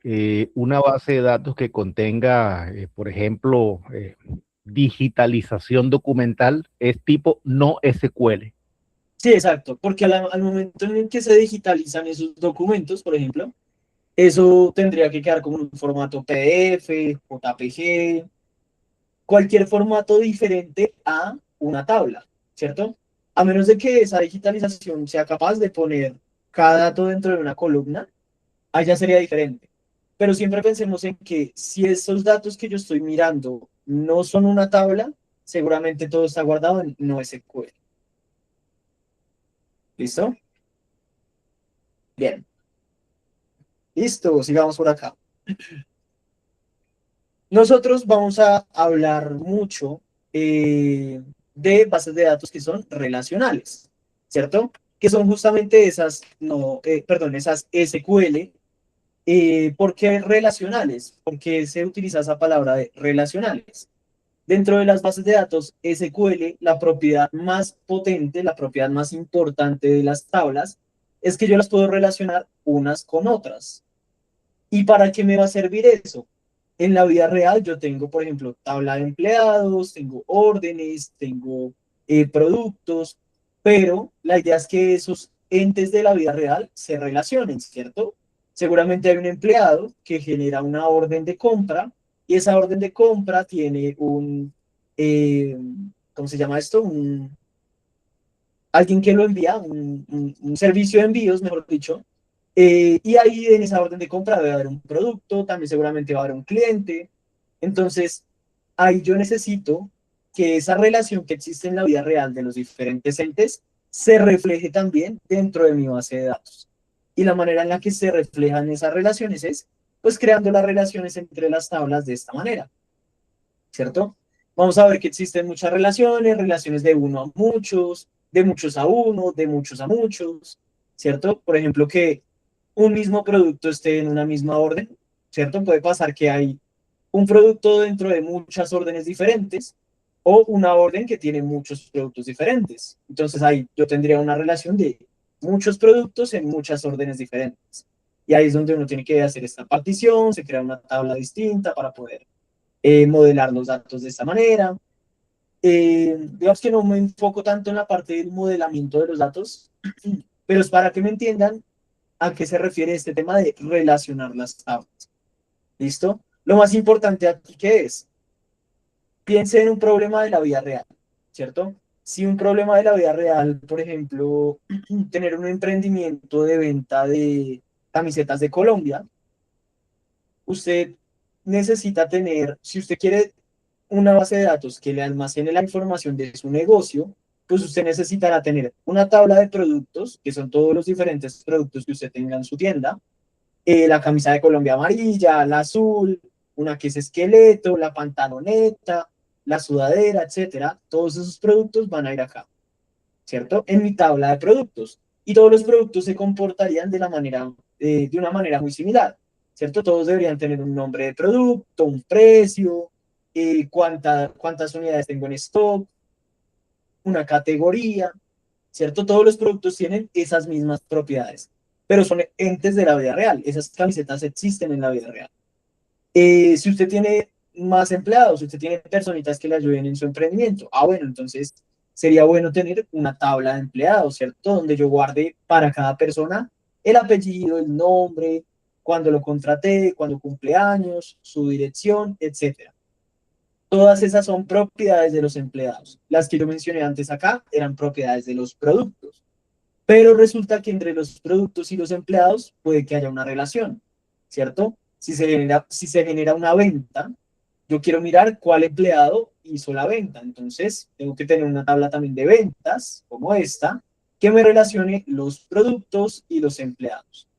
¿Sí? Una base de datos que contenga, por ejemplo, digitalización documental es tipo no SQL. Sí, exacto, porque al momento en el que se digitalizan esos documentos, por ejemplo, eso tendría que quedar como un formato PDF, JPG, cualquier formato diferente a una tabla, ¿cierto? A menos de que esa digitalización sea capaz de poner cada dato dentro de una columna, allá sería diferente. Pero siempre pensemos en que si esos datos que yo estoy mirando no son una tabla, seguramente todo está guardado en NoSQL. ¿Listo? Bien. Listo, sigamos por acá. Nosotros vamos a hablar mucho de bases de datos que son relacionales, ¿cierto? Que son justamente esas, no, perdón, esas SQL. ¿Por qué relacionales? Porque se utiliza esa palabra de relacionales. Dentro de las bases de datos SQL, la propiedad más potente, la propiedad más importante de las tablas es que yo las puedo relacionar unas con otras. ¿Y para qué me va a servir eso? En la vida real yo tengo, por ejemplo, tabla de empleados, tengo órdenes, tengo productos, pero la idea es que esos entes de la vida real se relacionen, ¿cierto? Seguramente hay un empleado que genera una orden de compra y esa orden de compra tiene eh, ¿cómo se llama esto? Alguien que lo envía, un servicio de envíos, mejor dicho, y ahí en esa orden de compra debe haber un producto, también seguramente va a haber un cliente. Entonces, ahí yo necesito que esa relación que existe en la vida real de los diferentes entes se refleje también dentro de mi base de datos. Y la manera en la que se reflejan esas relaciones es, pues, creando las relaciones entre las tablas de esta manera, ¿cierto? Vamos a ver que existen muchas relaciones, relaciones de uno a muchos, de muchos a uno, de muchos a muchos, ¿cierto? Por ejemplo, que un mismo producto esté en una misma orden, ¿cierto? Puede pasar que hay un producto dentro de muchas órdenes diferentes, o una orden que tiene muchos productos diferentes. Entonces ahí yo tendría una relación de muchos productos en muchas órdenes diferentes. Y ahí es donde uno tiene que hacer esta partición, se crea una tabla distinta para poder modelar los datos de esta manera. Digamos que no me enfoco tanto en la parte del modelamiento de los datos, pero es para que me entiendan a qué se refiere este tema de relacionar las tablas. ¿Listo? Lo más importante aquí, ¿qué es? Piense en un problema de la vida real, ¿cierto? Si un problema de la vida real, por ejemplo, tener un emprendimiento de venta de camisetas de Colombia, usted necesita tener, si usted quiere una base de datos que le almacene la información de su negocio, pues usted necesitará tener una tabla de productos, que son todos los diferentes productos que usted tenga en su tienda, la camisa de Colombia amarilla, la azul, una que es esqueleto, la pantaloneta, la sudadera, etcétera. Todos esos productos van a ir acá, ¿cierto? En mi tabla de productos. Y todos los productos se comportarían de una manera muy similar, ¿cierto? Todos deberían tener un nombre de producto, un precio, cuántas unidades tengo en stock, una categoría, ¿cierto? Todos los productos tienen esas mismas propiedades, pero son entes de la vida real. Esas camisetas existen en la vida real. Si usted tiene más empleados, si usted tiene personitas que le ayuden en su emprendimiento, bueno, entonces sería bueno tener una tabla de empleados, ¿cierto? Donde yo guarde para cada persona el apellido, el nombre, cuando lo contraté, cuando cumple años, su dirección, etcétera. Todas esas son propiedades de los empleados. Las que yo mencioné antes acá eran propiedades de los productos. Pero resulta que entre los productos y los empleados puede que haya una relación, ¿cierto? Si se genera una venta, yo quiero mirar cuál empleado hizo la venta. Entonces, tengo que tener una tabla también de ventas, como esta, que me relacione los productos y los empleados,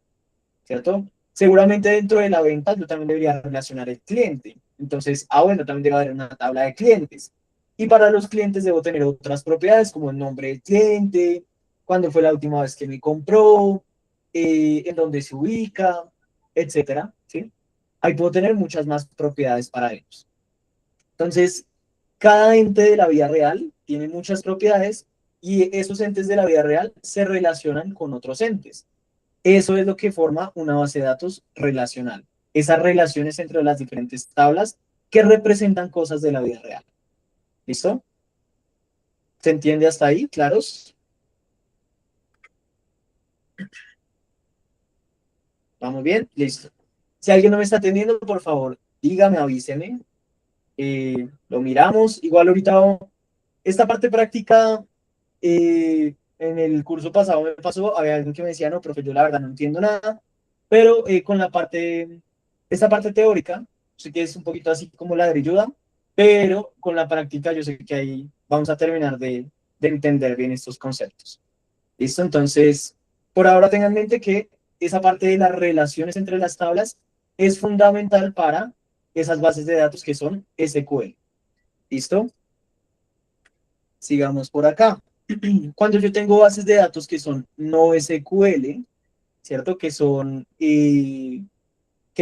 ¿cierto? Seguramente dentro de la venta yo también debería relacionar el cliente. Entonces, bueno, también debe haber una tabla de clientes. Y para los clientes debo tener otras propiedades como el nombre del cliente, cuándo fue la última vez que me compró, en dónde se ubica, etcétera, ¿sí? Ahí puedo tener muchas más propiedades para ellos. Entonces, cada ente de la vida real tiene muchas propiedades y esos entes de la vida real se relacionan con otros entes. Eso es lo que forma una base de datos relacional. Esas relaciones entre las diferentes tablas que representan cosas de la vida real. ¿Listo? ¿Se entiende hasta ahí? ¿Claros? ¿Vamos bien? Listo. Si alguien no me está atendiendo, por favor, dígame, avíseme. Lo miramos. Igual ahorita esta parte práctica, en el curso pasado me pasó, había alguien que me decía, no, profe, yo la verdad no entiendo nada, pero con esta parte teórica, sé que es un poquito así como ladrilluda, pero con la práctica yo sé que ahí vamos a terminar de entender bien estos conceptos. ¿Listo? Entonces, por ahora tengan en mente que esa parte de las relaciones entre las tablas es fundamental para esas bases de datos que son SQL. ¿Listo? Sigamos por acá. Cuando yo tengo bases de datos que son no SQL, ¿cierto? Que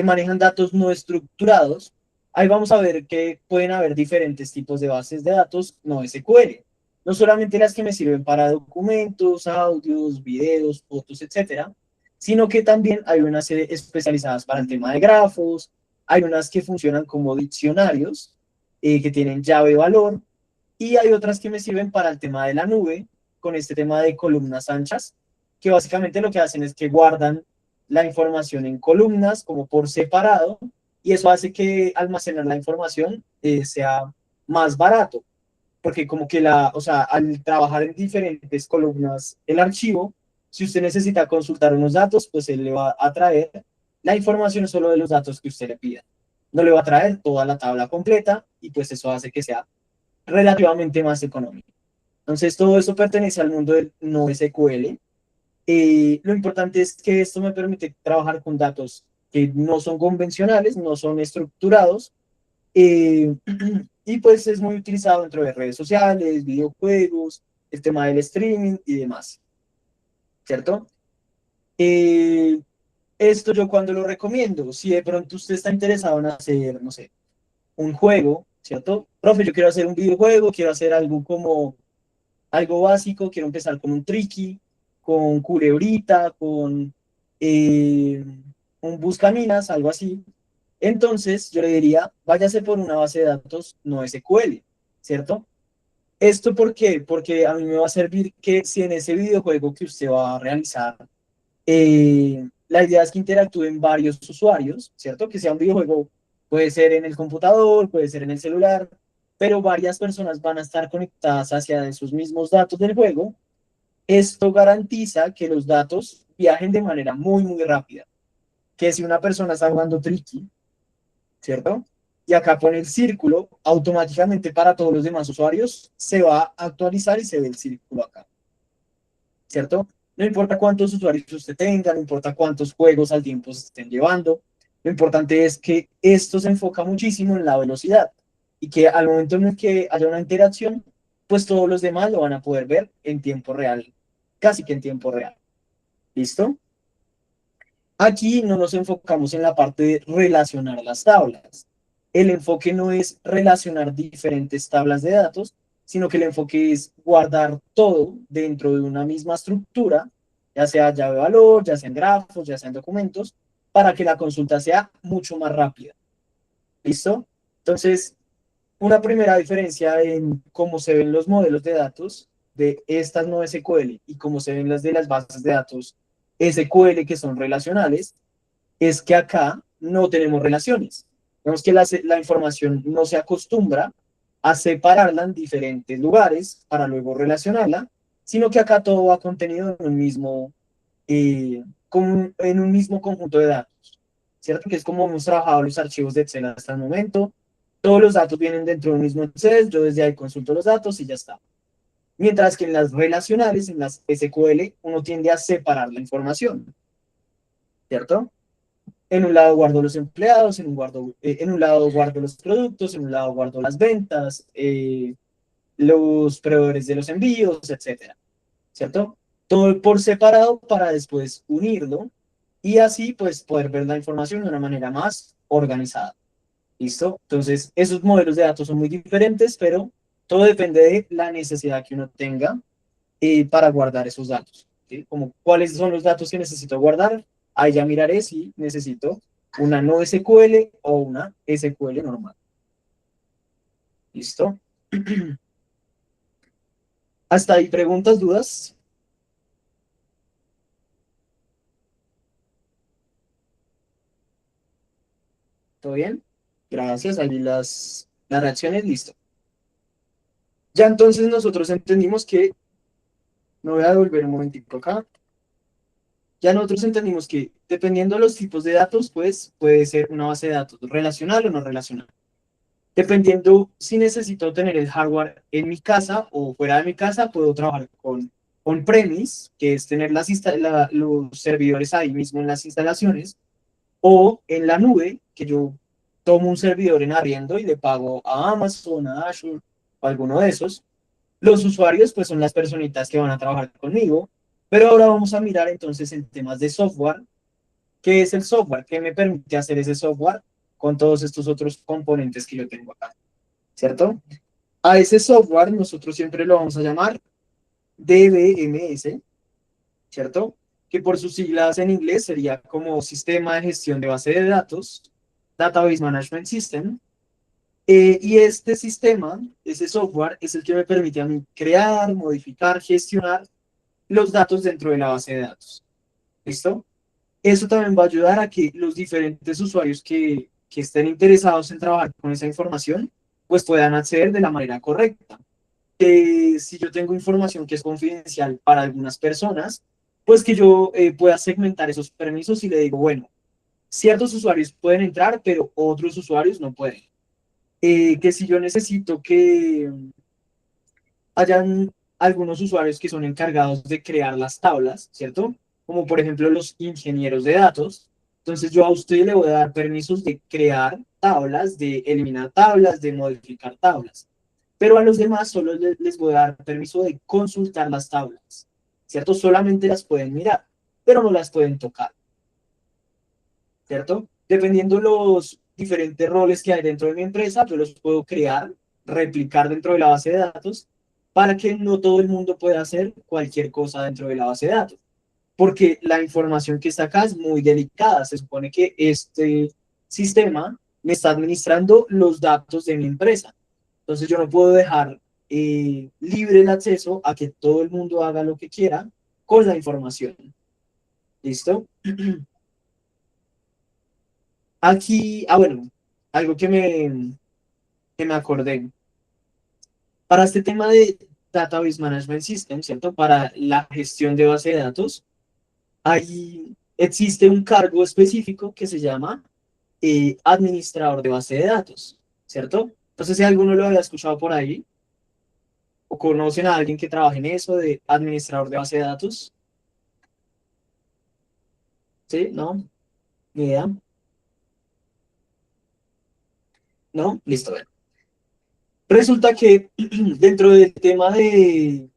manejan datos no estructurados, ahí vamos a ver que pueden haber diferentes tipos de bases de datos no SQL. No solamente las que me sirven para documentos, audios, videos, fotos, etcétera, sino que también hay unas especializadas para el tema de grafos, hay unas que funcionan como diccionarios, que tienen llave-valor, y hay otras que me sirven para el tema de la nube, con este tema de columnas anchas, que básicamente lo que hacen es que guardan la información en columnas como por separado, y eso hace que almacenar la información sea más barato, porque como que o sea, al trabajar en diferentes columnas el archivo, si usted necesita consultar unos datos, pues él le va a traer la información solo de los datos que usted le pida. No le va a traer toda la tabla completa y pues eso hace que sea relativamente más económico. Entonces, todo eso pertenece al mundo del no SQL. Lo importante es que esto me permite trabajar con datos que no son convencionales, no son estructurados, eh, y pues es muy utilizado dentro de redes sociales, videojuegos, el tema del streaming y demás, ¿cierto? Eh, Esto yo cuando lo recomiendo, si de pronto usted está interesado en hacer, no sé, un juego ¿cierto? Profe, yo quiero hacer un videojuego, quiero hacer algo como algo básico, quiero empezar con un tricky, con culebrita, con eh, un buscaminas, algo así. Entonces yo le diría, váyase por una base de datos no SQL, ¿cierto? ¿Esto por qué? Porque a mí me va a servir que si en ese videojuego que usted va a realizar, la idea es que interactúen varios usuarios, ¿cierto? Que sea un videojuego, puede ser en el computador, puede ser en el celular, pero varias personas van a estar conectadas hacia esos mismos datos del juego. Esto garantiza que los datos viajen de manera muy, muy rápida. Que si una persona está jugando Tricky, ¿cierto? Y acá pone el círculo, automáticamente para todos los demás usuarios se va a actualizar y se ve el círculo acá, ¿cierto? No importa cuántos usuarios usted tenga, no importa cuántos juegos al tiempo se estén llevando, lo importante es que esto se enfoca muchísimo en la velocidad y que al momento en el que haya una interacción, pues todos los demás lo van a poder ver en tiempo real, casi que en tiempo real. ¿Listo? Aquí no nos enfocamos en la parte de relacionar las tablas. El enfoque no es relacionar diferentes tablas de datos, sino que el enfoque es guardar todo dentro de una misma estructura, ya sea llave de valor, ya sea en grafos, ya sea en documentos, para que la consulta sea mucho más rápida. ¿Listo? Entonces, una primera diferencia en cómo se ven los modelos de datos de estas no SQL y cómo se ven las de las bases de datos SQL que son relacionales, es que acá no tenemos relaciones. Vemos que la información no se acostumbra a separarla en diferentes lugares para luego relacionarla, sino que acá todo va contenido en un mismo, en un mismo conjunto de datos, ¿cierto? Que es como hemos trabajado los archivos de Excel hasta el momento. Todos los datos vienen dentro de un mismo Excel, yo desde ahí consulto los datos y ya está. Mientras que en las relacionales, en las SQL, uno tiende a separar la información, ¿cierto? En un lado guardo los empleados, en un lado guardo los productos, en un lado guardo las ventas, los proveedores de los envíos, etcétera, ¿cierto? Todo por separado para después unirlo y así pues poder ver la información de una manera más organizada. ¿Listo? Entonces, esos modelos de datos son muy diferentes, pero todo depende de la necesidad que uno tenga para guardar esos datos. ¿Sí? Como cuáles son los datos que necesito guardar, ahí ya miraré si necesito una no SQL o una SQL normal. ¿Listo? Hasta ahí, preguntas, dudas. ¿Todo bien? Gracias, ahí las reacciones, listo. Ya entonces nosotros entendimos que, me voy a devolver un momentito acá. Ya nosotros entendimos que dependiendo de los tipos de datos, pues puede ser una base de datos relacional o no relacional. Dependiendo si necesito tener el hardware en mi casa o fuera de mi casa, puedo trabajar con on-premise, que es tener los servidores ahí mismo en las instalaciones, o en la nube, que yo tomo un servidor en arriendo y le pago a Amazon, a Azure, o alguno de esos. Los usuarios, pues son las personitas que van a trabajar conmigo, pero ahora vamos a mirar entonces en temas de software. ¿Qué es el software? ¿Qué me permite hacer ese software con todos estos otros componentes que yo tengo acá? ¿Cierto? A ese software nosotros siempre lo vamos a llamar DBMS, ¿cierto? Que por sus siglas en inglés sería como Sistema de Gestión de Base de Datos, Database Management System. Y este sistema, ese software, es el que me permite a mí crear, modificar, gestionar los datos dentro de la base de datos. ¿Listo? Eso también va a ayudar a que los diferentes usuarios que estén interesados en trabajar con esa información, pues puedan acceder de la manera correcta. Si yo tengo información que es confidencial para algunas personas, pues que yo pueda segmentar esos permisos y le digo, bueno, ciertos usuarios pueden entrar, pero otros usuarios no pueden. Que si yo necesito que hayan algunos usuarios que son encargados de crear las tablas, ¿cierto? Como por ejemplo los ingenieros de datos. Entonces yo a usted le voy a dar permisos de crear tablas, de eliminar tablas, de modificar tablas. Pero a los demás solo les voy a dar permiso de consultar las tablas, ¿cierto? Solamente las pueden mirar, pero no las pueden tocar, ¿cierto? Dependiendo diferentes roles que hay dentro de mi empresa, yo los puedo crear, replicar dentro de la base de datos, para que no todo el mundo pueda hacer cualquier cosa dentro de la base de datos. Porque la información que está acá es muy delicada. Se supone que este sistema me está administrando los datos de mi empresa. Entonces yo no puedo dejar libre el acceso a que todo el mundo haga lo que quiera con la información. ¿Listo? Aquí, bueno, algo que me acordé. Para este tema de Database Management System, ¿cierto? Para la gestión de base de datos, ahí existe un cargo específico que se llama administrador de base de datos, ¿cierto? Entonces, si alguno lo había escuchado por ahí, o conocen a alguien que trabaje en eso de administrador de base de datos, ¿sí? ¿No? ¿Ni idea? ¿No? Listo, bueno. Resulta que dentro del tema de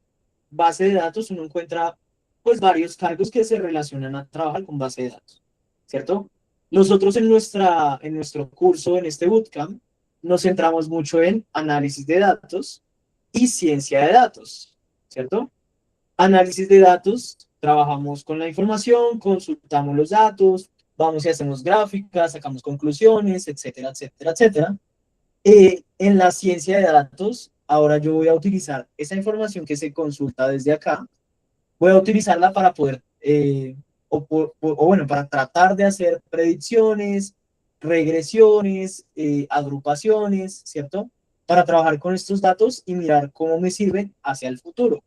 base de datos uno encuentra pues varios cargos que se relacionan a trabajar con base de datos, ¿cierto? Nosotros en nuestro curso, en este bootcamp, nos centramos mucho en análisis de datos y ciencia de datos, ¿cierto? Análisis de datos, trabajamos con la información, consultamos los datos, vamos y hacemos gráficas, sacamos conclusiones, etcétera, etcétera, etcétera. En la ciencia de datos, ahora yo voy a utilizar esa información que se consulta desde acá, voy a utilizarla para poder, bueno, para tratar de hacer predicciones, regresiones, agrupaciones, ¿cierto? Para trabajar con estos datos y mirar cómo me sirven hacia el futuro.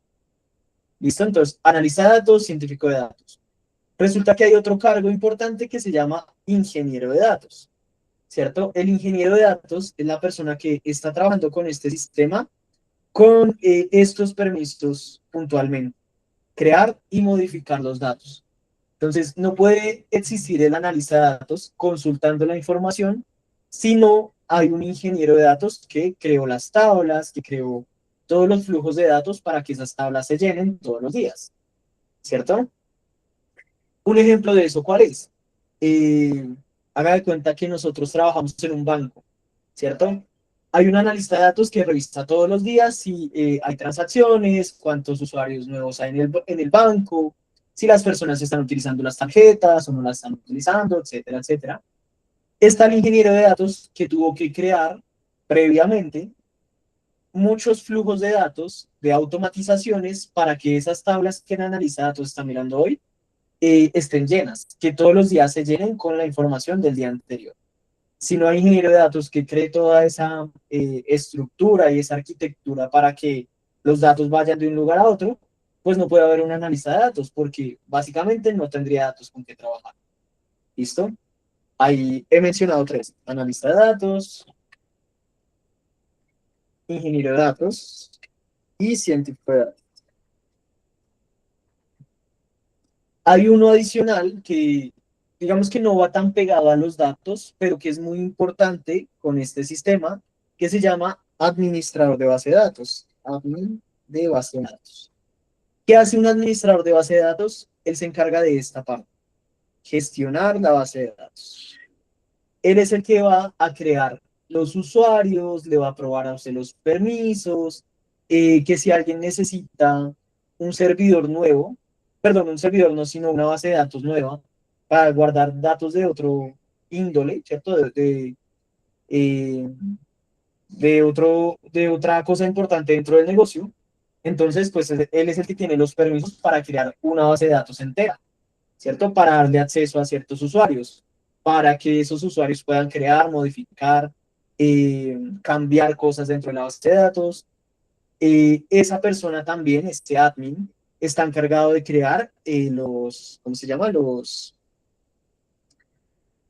¿Listo? Entonces, analista de datos, científico de datos. Resulta que hay otro cargo importante que se llama ingeniero de datos, ¿cierto? El ingeniero de datos es la persona que está trabajando con este sistema con estos permisos puntualmente, crear y modificar los datos. Entonces, no puede existir el analista de datos consultando la información si no hay un ingeniero de datos que creó las tablas, que creó todos los flujos de datos para que esas tablas se llenen todos los días, ¿cierto? Un ejemplo de eso, ¿cuál es? Haga de cuenta que nosotros trabajamos en un banco, ¿cierto? Hay un analista de datos que revisa todos los días si hay transacciones, cuántos usuarios nuevos hay en el banco, si las personas están utilizando las tarjetas o no las están utilizando, etcétera, etcétera. Está el ingeniero de datos que tuvo que crear previamente muchos flujos de datos, de automatizaciones, para que esas tablas que el analista de datos está mirando hoy estén llenas, que todos los días se llenen con la información del día anterior. Si no hay ingeniero de datos que cree toda esa estructura y esa arquitectura para que los datos vayan de un lugar a otro, pues no puede haber un analista de datos, porque básicamente no tendría datos con que trabajar. ¿Listo? Ahí he mencionado 3: analista de datos, ingeniero de datos y científico de datos. Hay uno adicional que, digamos que no va tan pegado a los datos, pero que es muy importante con este sistema, que se llama administrador de base de datos. Admin de base de datos. ¿Qué hace un administrador de base de datos? Él se encarga de esta parte, gestionar la base de datos. Él es el que va a crear los usuarios, le va a aprobar a usted los permisos, que si alguien necesita un servidor nuevo, perdón, un servidor no, sino una base de datos nueva, para guardar datos de otro índole, ¿cierto? De otra cosa importante dentro del negocio. Entonces, pues él es el que tiene los permisos para crear una base de datos entera, ¿cierto? Para darle acceso a ciertos usuarios, para que esos usuarios puedan crear, modificar, cambiar cosas dentro de la base de datos. Esa persona también, este admin, está encargado de crear ¿cómo se llama?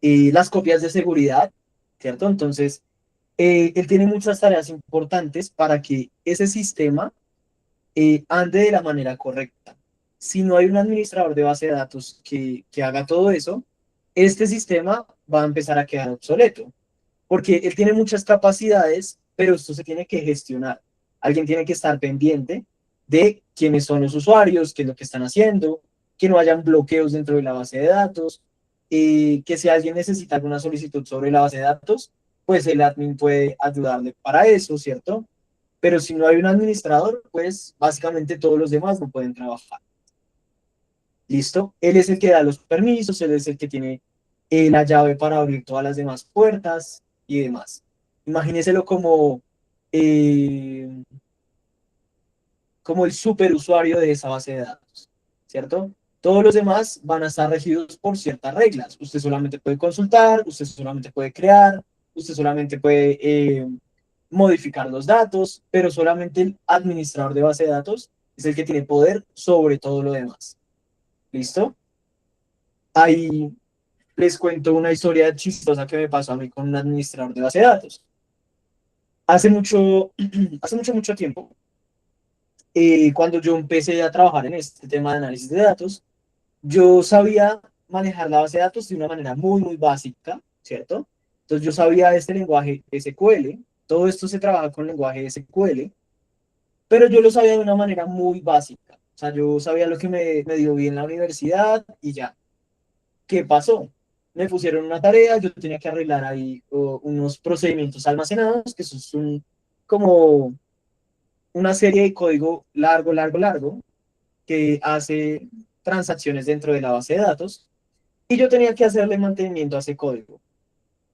Las copias de seguridad, ¿cierto? Entonces, él tiene muchas tareas importantes para que ese sistema ande de la manera correcta. Si no hay un administrador de base de datos que haga todo eso, este sistema va a empezar a quedar obsoleto, porque él tiene muchas capacidades, pero esto se tiene que gestionar. Alguien tiene que estar pendiente de quiénes son los usuarios, qué es lo que están haciendo, que no hayan bloqueos dentro de la base de datos, que si alguien necesita alguna solicitud sobre la base de datos, pues el admin puede ayudarle para eso, ¿cierto? Pero si no hay un administrador, pues básicamente todos los demás no pueden trabajar. ¿Listo? Él es el que da los permisos, él es el que tiene la llave para abrir todas las demás puertas y demás. Imagínenselo eh, como el superusuario de esa base de datos, ¿cierto? Todos los demás van a estar regidos por ciertas reglas. Usted solamente puede consultar, usted solamente puede crear, usted solamente puede modificar los datos, pero solamente el administrador de base de datos es el que tiene poder sobre todo lo demás. ¿Listo? Ahí les cuento una historia chistosa que me pasó a mí con un administrador de base de datos. Hace mucho, mucho tiempo, cuando yo empecé a trabajar en este tema de análisis de datos, yo sabía manejar la base de datos de una manera muy, muy básica, ¿cierto? Entonces yo sabía este lenguaje SQL, todo esto se trabaja con lenguaje SQL, pero yo lo sabía de una manera muy básica. O sea, yo sabía lo que me dio bien la universidad y ya. ¿Qué pasó? Me pusieron una tarea, yo tenía que arreglar ahí unos procedimientos almacenados, que eso es como una serie de código largo, largo, largo, que hace transacciones dentro de la base de datos, y yo tenía que hacerle mantenimiento a ese código.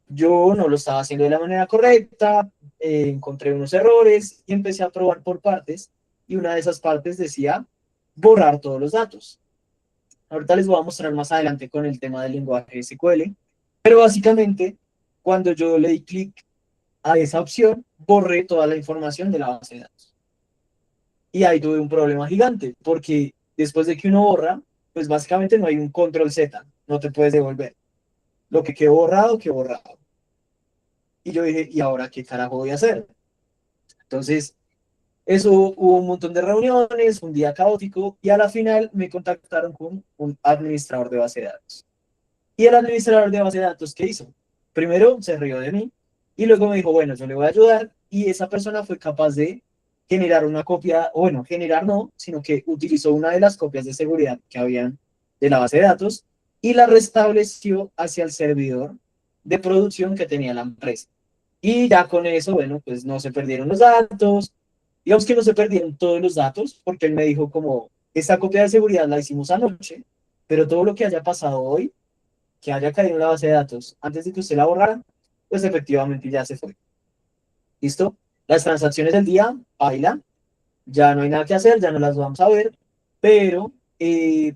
Yo no lo estaba haciendo de la manera correcta, encontré unos errores y empecé a probar por partes, y una de esas partes decía borrar todos los datos. Ahorita les voy a mostrar más adelante con el tema del lenguaje SQL, pero básicamente cuando yo le di clic a esa opción, borré toda la información de la base de datos. Y ahí tuve un problema gigante, porque después de que uno borra, pues básicamente no hay un control Z, no te puedes devolver. Lo que quedó borrado, quedó borrado. Y yo dije, ¿y ahora qué carajo voy a hacer? Entonces, eso hubo un montón de reuniones, un día caótico, y a la final me contactaron con un administrador de base de datos. Y el administrador de base de datos, ¿qué hizo? Primero se rió de mí y luego me dijo, bueno, yo le voy a ayudar. Y esa persona fue capaz de generar una copia, o bueno, generar no, sino que utilizó una de las copias de seguridad que habían de la base de datos y la restableció hacia el servidor de producción que tenía la empresa. Y ya con eso, bueno, pues no se perdieron los datos. Digamos que no se perdieron todos los datos, porque él me dijo como, esta copia de seguridad la hicimos anoche, pero todo lo que haya pasado hoy, que haya caído en la base de datos antes de que usted la borrara, pues efectivamente ya se fue. ¿Listo? Las transacciones del día, baila, ya no hay nada que hacer, ya no las vamos a ver, pero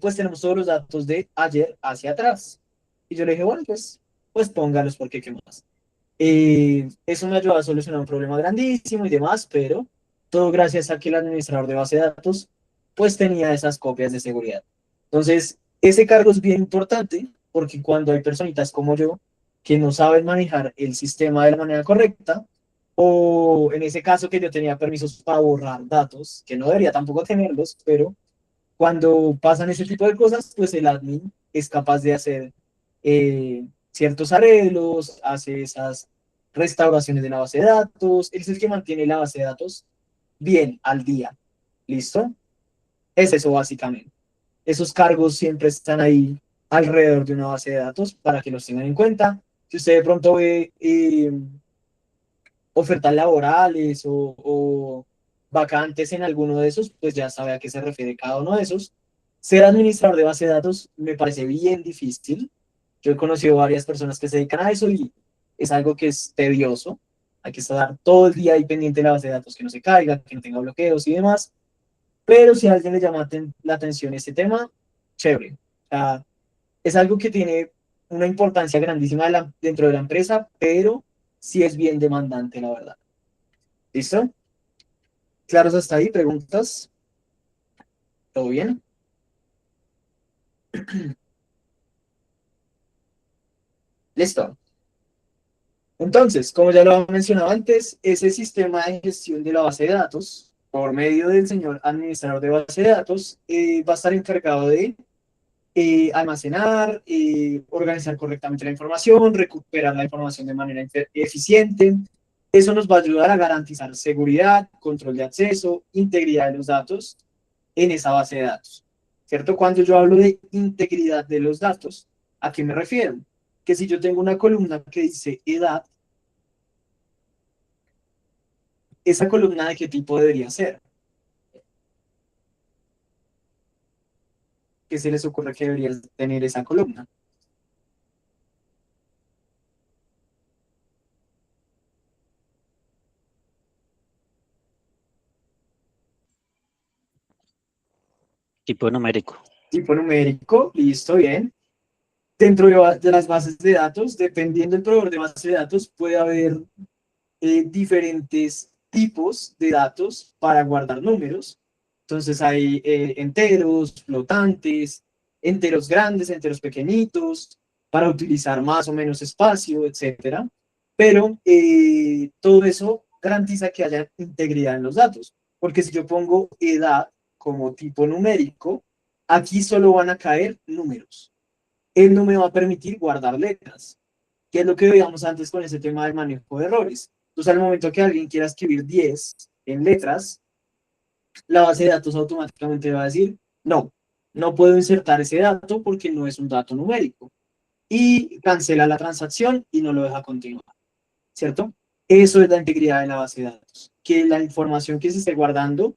pues tenemos todos los datos de ayer hacia atrás. Y yo le dije, bueno, pues póngalos porque qué más. Eso me ayudó a solucionar un problema grandísimo y demás, pero todo gracias a que el administrador de base de datos pues tenía esas copias de seguridad. Entonces, ese cargo es bien importante porque cuando hay personitas como yo que no saben manejar el sistema de la manera correcta, o en ese caso que yo tenía permisos para borrar datos, que no debería tampoco tenerlos, pero cuando pasan ese tipo de cosas, pues el admin es capaz de hacer ciertos arreglos, hace esas restauraciones de la base de datos, él es el que mantiene la base de datos bien al día. ¿Listo? Es eso básicamente. Esos cargos siempre están ahí alrededor de una base de datos para que los tengan en cuenta. Si usted de pronto ve ofertas laborales o vacantes en alguno de esos, pues ya sabe a qué se refiere cada uno de esos. Ser administrador de base de datos me parece bien difícil. Yo he conocido varias personas que se dedican a eso y es algo que es tedioso. Hay que estar todo el día ahí pendiente de la base de datos, que no se caiga, que no tenga bloqueos y demás. Pero si a alguien le llama la atención este tema, chévere. O sea, es algo que tiene una importancia grandísima dentro de la empresa, pero sí es bien demandante, la verdad. ¿Listo? ¿Claros hasta ahí? ¿Preguntas? ¿Todo bien? Listo. Entonces, como ya lo mencionaba antes, ese sistema de gestión de la base de datos, por medio del señor administrador de base de datos, va a estar encargado de almacenar, organizar correctamente la información, recuperar la información de manera eficiente. Eso nos va a ayudar a garantizar seguridad, control de acceso, integridad de los datos en esa base de datos. ¿Cierto? Cuando yo hablo de integridad de los datos, ¿A qué me refiero? Que si yo tengo una columna que dice edad, ¿esa columna de qué tipo debería ser? ¿Qué se les ocurre que debería tener esa columna? Tipo numérico. Tipo numérico, listo, bien. Dentro de las bases de datos, dependiendo del proveedor de base de datos, puede haber diferentes tipos de datos para guardar números. Entonces hay enteros, flotantes, enteros grandes, enteros pequeñitos, para utilizar más o menos espacio, etcétera. Pero todo eso garantiza que haya integridad en los datos, porque si yo pongo edad como tipo numérico, aquí solo van a caer números. Él no me va a permitir guardar letras, que es lo que veíamos antes con ese tema del manejo de errores. Entonces, al momento que alguien quiera escribir 10 en letras, la base de datos automáticamente va a decir, no, no puedo insertar ese dato porque no es un dato numérico. Y cancela la transacción y no lo deja continuar, ¿cierto? Eso es la integridad de la base de datos, que la información que se esté guardando,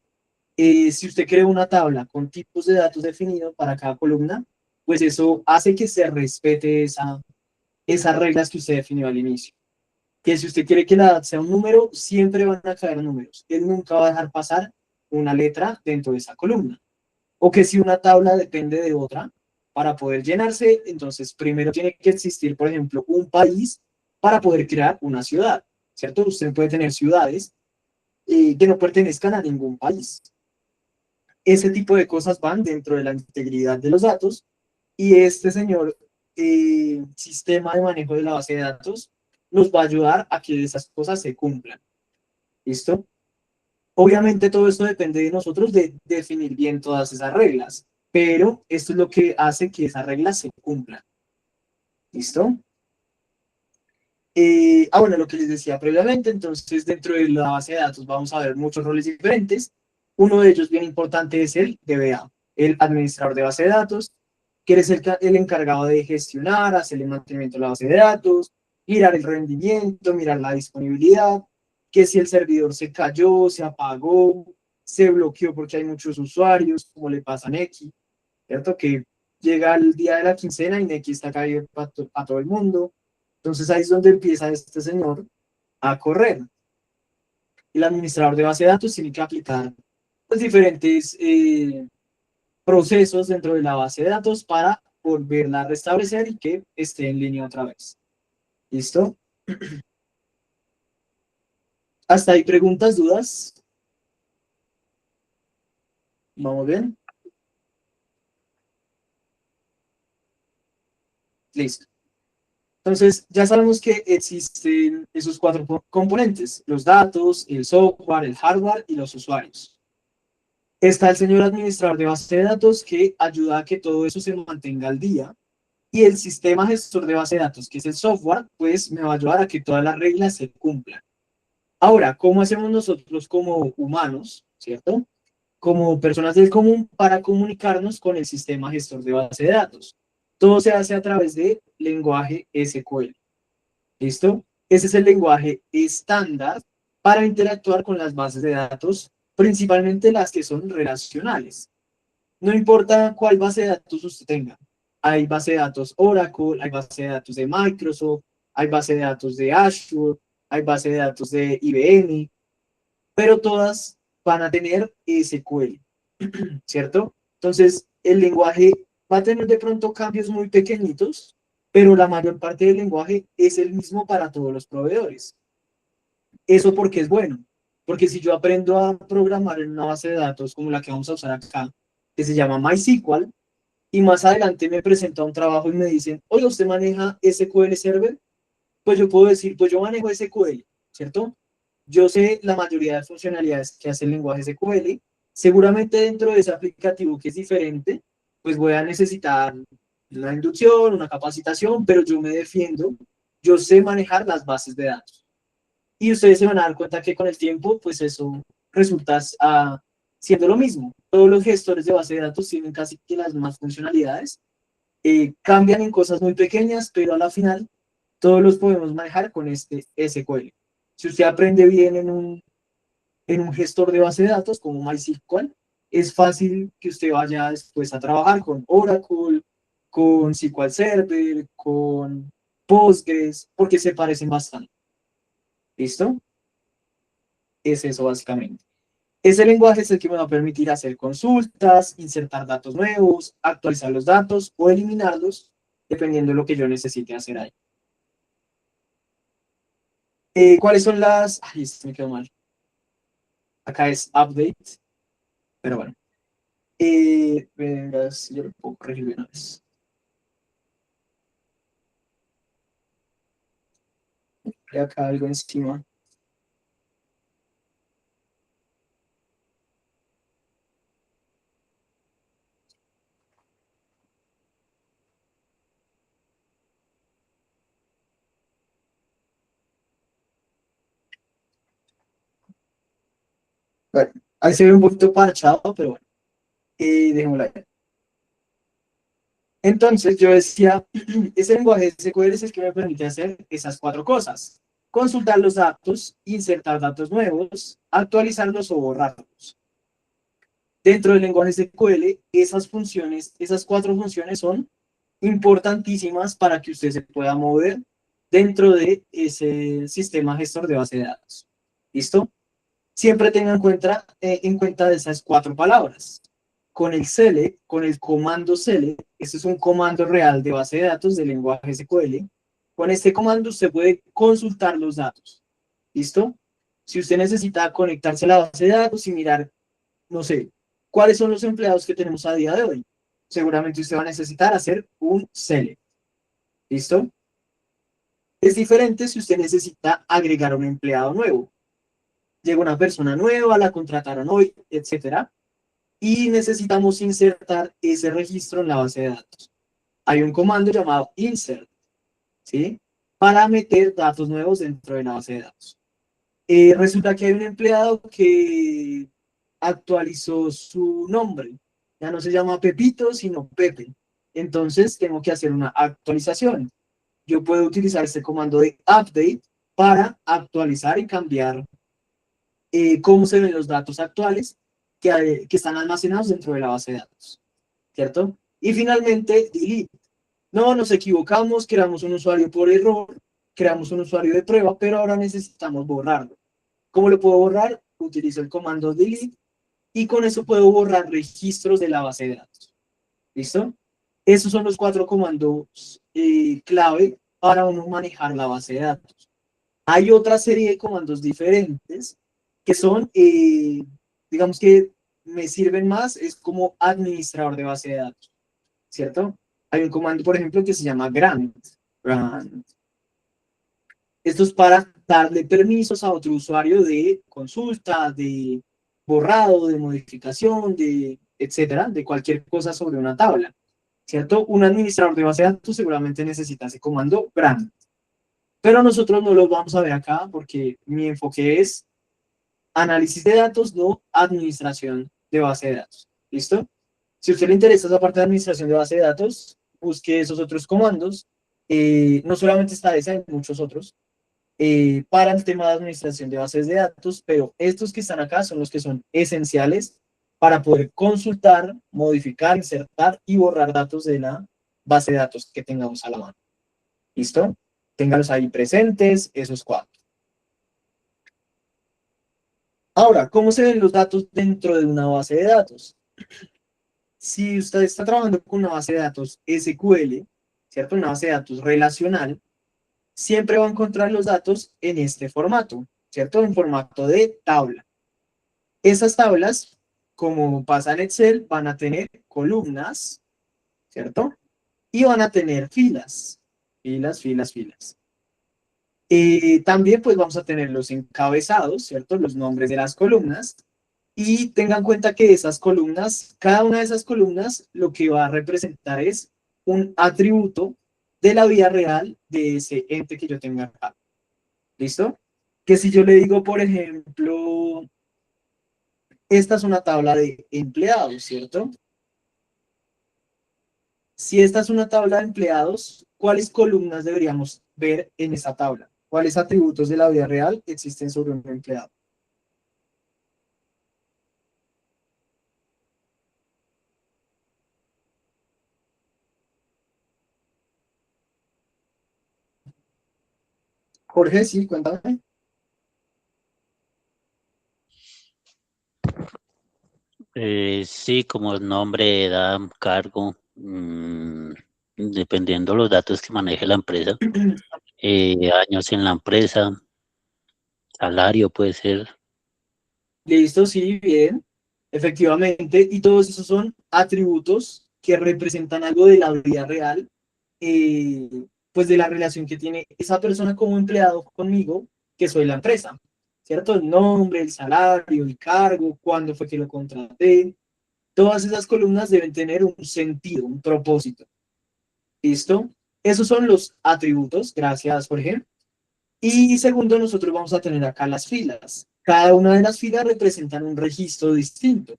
si usted crea una tabla con tipos de datos definidos para cada columna, pues eso hace que se respete esas reglas que usted definió al inicio. Que si usted quiere que la edad sea un número, siempre van a caer números. Él nunca va a dejar pasar una letra dentro de esa columna. O que si una tabla depende de otra, para poder llenarse, entonces primero tiene que existir, por ejemplo, un país para poder crear una ciudad, ¿cierto? Usted puede tener ciudades que no pertenezcan a ningún país. Ese tipo de cosas van dentro de la integridad de los datos y este señor sistema de manejo de la base de datos nos va a ayudar a que esas cosas se cumplan. ¿Listo? Obviamente todo esto depende de nosotros de definir bien todas esas reglas, pero esto es lo que hace que esas reglas se cumplan. ¿Listo? Bueno, lo que les decía previamente, entonces dentro de la base de datos vamos a ver muchos roles diferentes. Uno de ellos bien importante es el DBA, el administrador de base de datos, que es el encargado de gestionar, hacer el mantenimiento de la base de datos, mirar el rendimiento, mirar la disponibilidad, que si el servidor se cayó, se apagó, se bloqueó porque hay muchos usuarios, como le pasa a Nequi, ¿cierto? Que llega el día de la quincena y Nequi está caído para todo el mundo. Entonces ahí es donde empieza este señor a correr. El administrador de base de datos tiene que aplicar pues, diferentes procesos dentro de la base de datos para volverla a restablecer y que esté en línea otra vez. ¿Listo? ¿Hasta ahí preguntas, dudas? ¿Vamos bien? Listo. Entonces, ya sabemos que existen esos cuatro componentes, los datos, el software, el hardware y los usuarios. Está el señor administrador de base de datos que ayuda a que todo eso se mantenga al día. Y el sistema gestor de base de datos, que es el software, pues me va a ayudar a que todas las reglas se cumplan. Ahora, ¿cómo hacemos nosotros como humanos, cierto? Como personas del común para comunicarnos con el sistema gestor de base de datos? Todo se hace a través de lenguaje SQL. ¿Listo? Ese es el lenguaje estándar para interactuar con las bases de datos, principalmente las que son relacionales. No importa cuál base de datos usted tenga. Hay base de datos Oracle, hay base de datos de Microsoft, hay base de datos de Azure, hay base de datos de IBM, pero todas van a tener SQL, ¿cierto? Entonces, el lenguaje va a tener de pronto cambios muy pequeñitos, pero la mayor parte del lenguaje es el mismo para todos los proveedores. ¿Eso porque es bueno? Porque si yo aprendo a programar en una base de datos como la que vamos a usar acá, que se llama MySQL, y más adelante me presenta un trabajo y me dicen, oye, ¿usted maneja SQL Server? Pues yo puedo decir, pues yo manejo SQL, ¿cierto? Yo sé la mayoría de funcionalidades que hace el lenguaje SQL. Seguramente dentro de ese aplicativo que es diferente, pues voy a necesitar una inducción, una capacitación, pero yo me defiendo, yo sé manejar las bases de datos. Y ustedes se van a dar cuenta que con el tiempo, pues eso resulta siendo lo mismo. Todos los gestores de base de datos tienen casi que las mismas funcionalidades Cambian en cosas muy pequeñas, pero a la final todos los podemos manejar con este SQL. Si usted aprende bien en un gestor de base de datos como MySQL, es fácil que usted vaya después a trabajar con Oracle, con SQL Server, con Postgres, porque se parecen bastante. ¿Listo? Es eso básicamente. Ese lenguaje es el que me va a permitir hacer consultas, insertar datos nuevos, actualizar los datos o eliminarlos, dependiendo de lo que yo necesite hacer ahí. ¿Cuáles son las...? Ay, esto me quedó mal. Acá es update, pero bueno. Venga, si yo lo puedo corregir de una vez. Hay acá algo encima. Bueno, ahí se ve un poquito parchado, pero bueno. Dejémoslo ahí. Entonces yo decía, ese lenguaje SQL es el que me permite hacer esas 4 cosas. Consultar los datos, insertar datos nuevos, actualizarlos o borrarlos. Dentro del lenguaje SQL, esas funciones, esas 4 funciones son importantísimas para que usted se pueda mover dentro de ese sistema gestor de base de datos. ¿Listo? Siempre tengan en cuenta de esas 4 palabras. Con el select, con el comando select, este es un comando real de base de datos del lenguaje SQL. Con este comando usted puede consultar los datos. ¿Listo? Si usted necesita conectarse a la base de datos y mirar, no sé, cuáles son los empleados que tenemos a día de hoy, seguramente usted va a necesitar hacer un select. ¿Listo? Es diferente si usted necesita agregar un empleado nuevo. Llega una persona nueva, la contrataron hoy, etcétera, y necesitamos insertar ese registro en la base de datos. Hay un comando llamado insert, ¿sí? Para meter datos nuevos dentro de la base de datos. Resulta que hay un empleado que actualizó su nombre. Ya no se llama Pepito, sino Pepe. Entonces tengo que hacer una actualización. Yo puedo utilizar este comando de update para actualizar y cambiar cómo se ven los datos actuales que están almacenados dentro de la base de datos, ¿cierto? Y finalmente, delete. No, nos equivocamos, creamos un usuario por error, creamos un usuario de prueba, pero ahora necesitamos borrarlo. ¿Cómo lo puedo borrar? Utilizo el comando delete y con eso puedo borrar registros de la base de datos. ¿Listo? Esos son los 4 comandos clave para uno manejar la base de datos. Hay otra serie de comandos diferentes que son, digamos que me sirven más, es como administrador de base de datos, ¿cierto? Hay un comando, por ejemplo, que se llama grant. Esto es para darle permisos a otro usuario de consulta, de borrado, de modificación, de etcétera, de cualquier cosa sobre una tabla, ¿cierto? Un administrador de base de datos seguramente necesita ese comando grant. Pero nosotros no lo vamos a ver acá porque mi enfoque es análisis de datos, no administración de base de datos. ¿Listo? Si a usted le interesa esa parte de administración de base de datos, busque esos otros comandos. No solamente está ese, hay muchos otros para el tema de administración de bases de datos, pero estos que están acá son los que son esenciales para poder consultar, modificar, insertar y borrar datos de la base de datos que tengamos a la mano. ¿Listo? Ténganlos ahí presentes, esos 4. Ahora, ¿cómo se ven los datos dentro de una base de datos? Si usted está trabajando con una base de datos SQL, ¿cierto? Una base de datos relacional, siempre va a encontrar los datos en este formato, ¿cierto? En formato de tabla. Esas tablas, como pasa en Excel, van a tener columnas, ¿cierto? Y van a tener filas, filas, filas, filas. También pues vamos a tener los encabezados, ¿cierto? Los nombres de las columnas. Y tengan en cuenta que esas columnas, cada una de esas columnas, lo que va a representar es un atributo de la vida real de ese ente que yo tenga acá. ¿Listo? Que si yo le digo, por ejemplo, esta es una tabla de empleados, ¿cierto? Si esta es una tabla de empleados, ¿cuáles columnas deberíamos ver en esa tabla? ¿Cuáles atributos de la vida real existen sobre un empleado? Jorge, sí, cuéntame. Sí, como nombre, edad, cargo, dependiendo los datos que maneje la empresa, años en la empresa, salario puede ser. Listo, sí, bien. Efectivamente, y todos esos son atributos que representan algo de la vida real, eh, pues de la relación que tiene esa persona como empleado conmigo, que soy la empresa, ¿cierto? El nombre, el salario, el cargo, cuándo fue que lo contraté. Todas esas columnas deben tener un sentido, un propósito. ¿Listo? Esos son los atributos. Gracias, Jorge. Y segundo, nosotros vamos a tener acá las filas. Cada una de las filas representan un registro distinto.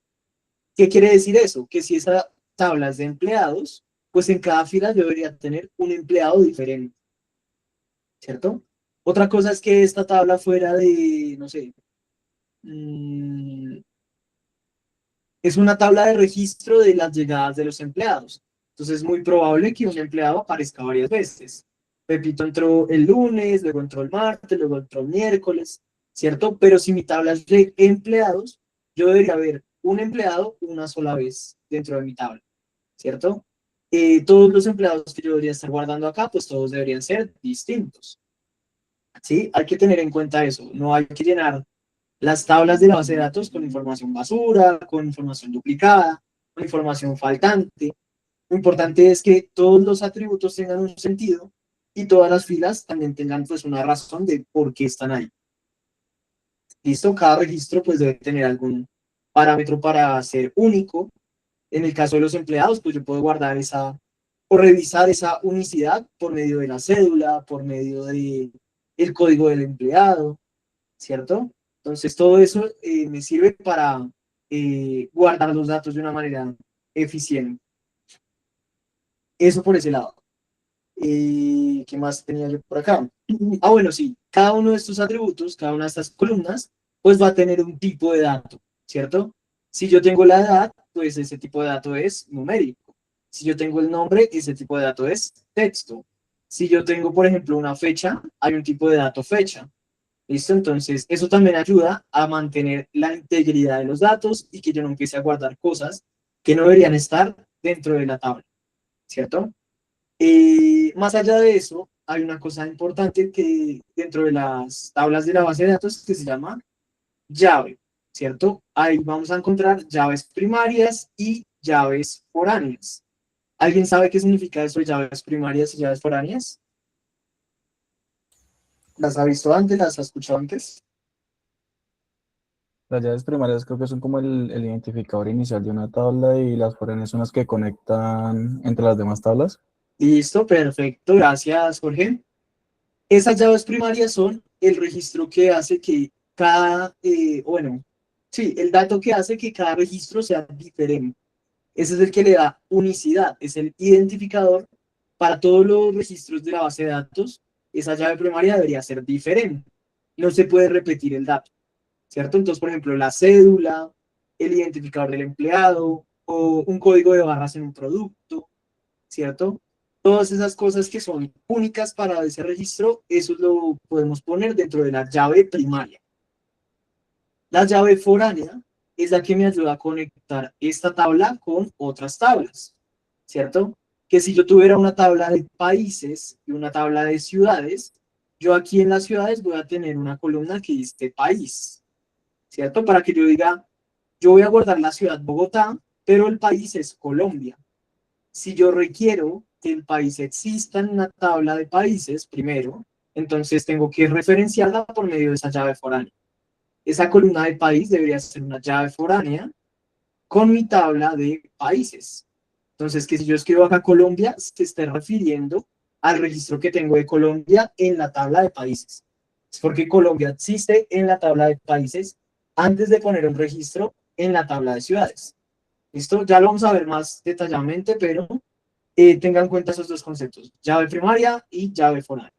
¿Qué quiere decir eso? Que si esa tabla es de empleados, pues en cada fila yo debería tener un empleado diferente, ¿cierto? Otra cosa es que esta tabla fuera de, no sé, mm, es una tabla de registro de las llegadas de los empleados. Entonces es muy probable que un empleado aparezca varias veces. Pepito entró el lunes, luego entró el martes, luego entró el miércoles, ¿cierto? Pero si mi tabla es de empleados, yo debería ver un empleado una sola vez dentro de mi tabla, ¿cierto? Todos los empleados que yo debería estar guardando acá, pues todos deberían ser distintos, ¿sí? Hay que tener en cuenta eso. No hay que llenar las tablas de la base de datos con información basura, con información duplicada, con información faltante. Lo importante es que todos los atributos tengan un sentido y todas las filas también tengan pues una razón de por qué están ahí. ¿Listo? Cada registro pues debe tener algún parámetro para ser único. En el caso de los empleados, pues yo puedo guardar esa o revisar esa unicidad por medio de la cédula, por medio de el código del empleado, ¿cierto? Entonces todo eso me sirve para guardar los datos de una manera eficiente. Eso por ese lado. ¿Qué más tenía yo por acá? Ah, bueno, sí, cada uno de estos atributos, cada una de estas columnas, pues va a tener un tipo de dato, ¿cierto? Si yo tengo la edad, pues ese tipo de dato es numérico. Si yo tengo el nombre, ese tipo de dato es texto. Si yo tengo, por ejemplo, una fecha, hay un tipo de dato fecha. ¿Listo? Entonces, eso también ayuda a mantener la integridad de los datos y que yo no empiece a guardar cosas que no deberían estar dentro de la tabla, ¿cierto? Más allá de eso, hay una cosa importante que dentro de las tablas de la base de datos que se llama llave, ¿cierto? Ahí vamos a encontrar llaves primarias y llaves foráneas. ¿Alguien sabe qué significa eso de llaves primarias y llaves foráneas? ¿Las ha visto antes? ¿Las ha escuchado antes? Las llaves primarias creo que son como el identificador inicial de una tabla y las foráneas son las que conectan entre las demás tablas. Listo, perfecto, gracias, Jorge. Esas llaves primarias son el registro que hace que cada, bueno, sí, el dato que hace que cada registro sea diferente. Ese es el que le da unicidad, es el identificador para todos los registros de la base de datos. Esa llave primaria debería ser diferente. No se puede repetir el dato, ¿cierto? Entonces, por ejemplo, la cédula, el identificador del empleado o un código de barras en un producto, ¿cierto? Todas esas cosas que son únicas para ese registro, eso lo podemos poner dentro de la llave primaria. La llave foránea es la que me ayuda a conectar esta tabla con otras tablas, ¿cierto? Que si yo tuviera una tabla de países y una tabla de ciudades, yo aquí en las ciudades voy a tener una columna que dice país, ¿cierto? Para que yo diga, yo voy a guardar la ciudad Bogotá, pero el país es Colombia. Si yo requiero que el país exista en una tabla de países primero, entonces tengo que referenciarla por medio de esa llave foránea. Esa columna de país debería ser una llave foránea con mi tabla de países. Entonces, que si yo escribo acá Colombia, se esté refiriendo al registro que tengo de Colombia en la tabla de países. Es porque Colombia existe en la tabla de países antes de poner un registro en la tabla de ciudades. ¿Listo? Ya lo vamos a ver más detalladamente, pero tengan en cuenta esos dos conceptos, llave primaria y llave foránea.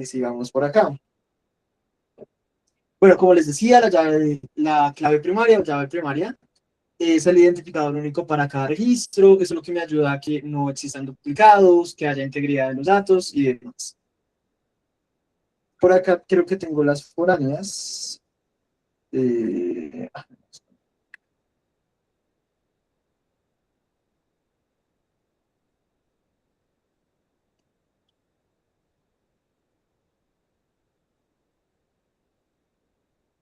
Sigamos por acá. Bueno, como les decía, la clave primaria o llave primaria es el identificador único para cada registro. Eso es lo que me ayuda a que no existan duplicados, que haya integridad de los datos y demás. Por acá creo que tengo las foráneas. Eh,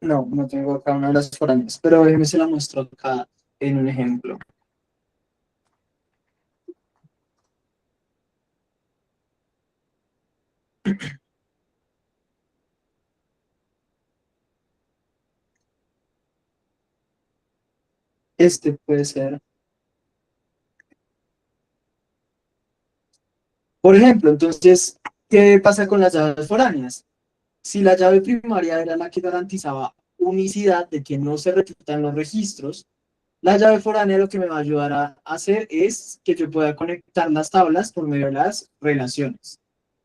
no, no tengo acá una de las foráneas, pero déjeme se la muestro acá en un ejemplo. Este puede ser. Por ejemplo, entonces, ¿qué pasa con las llaves foráneas? Si la llave primaria era la que garantizaba unicidad de que no se repitan los registros, la llave foránea lo que me va a ayudar a hacer es que yo pueda conectar las tablas por medio de las relaciones,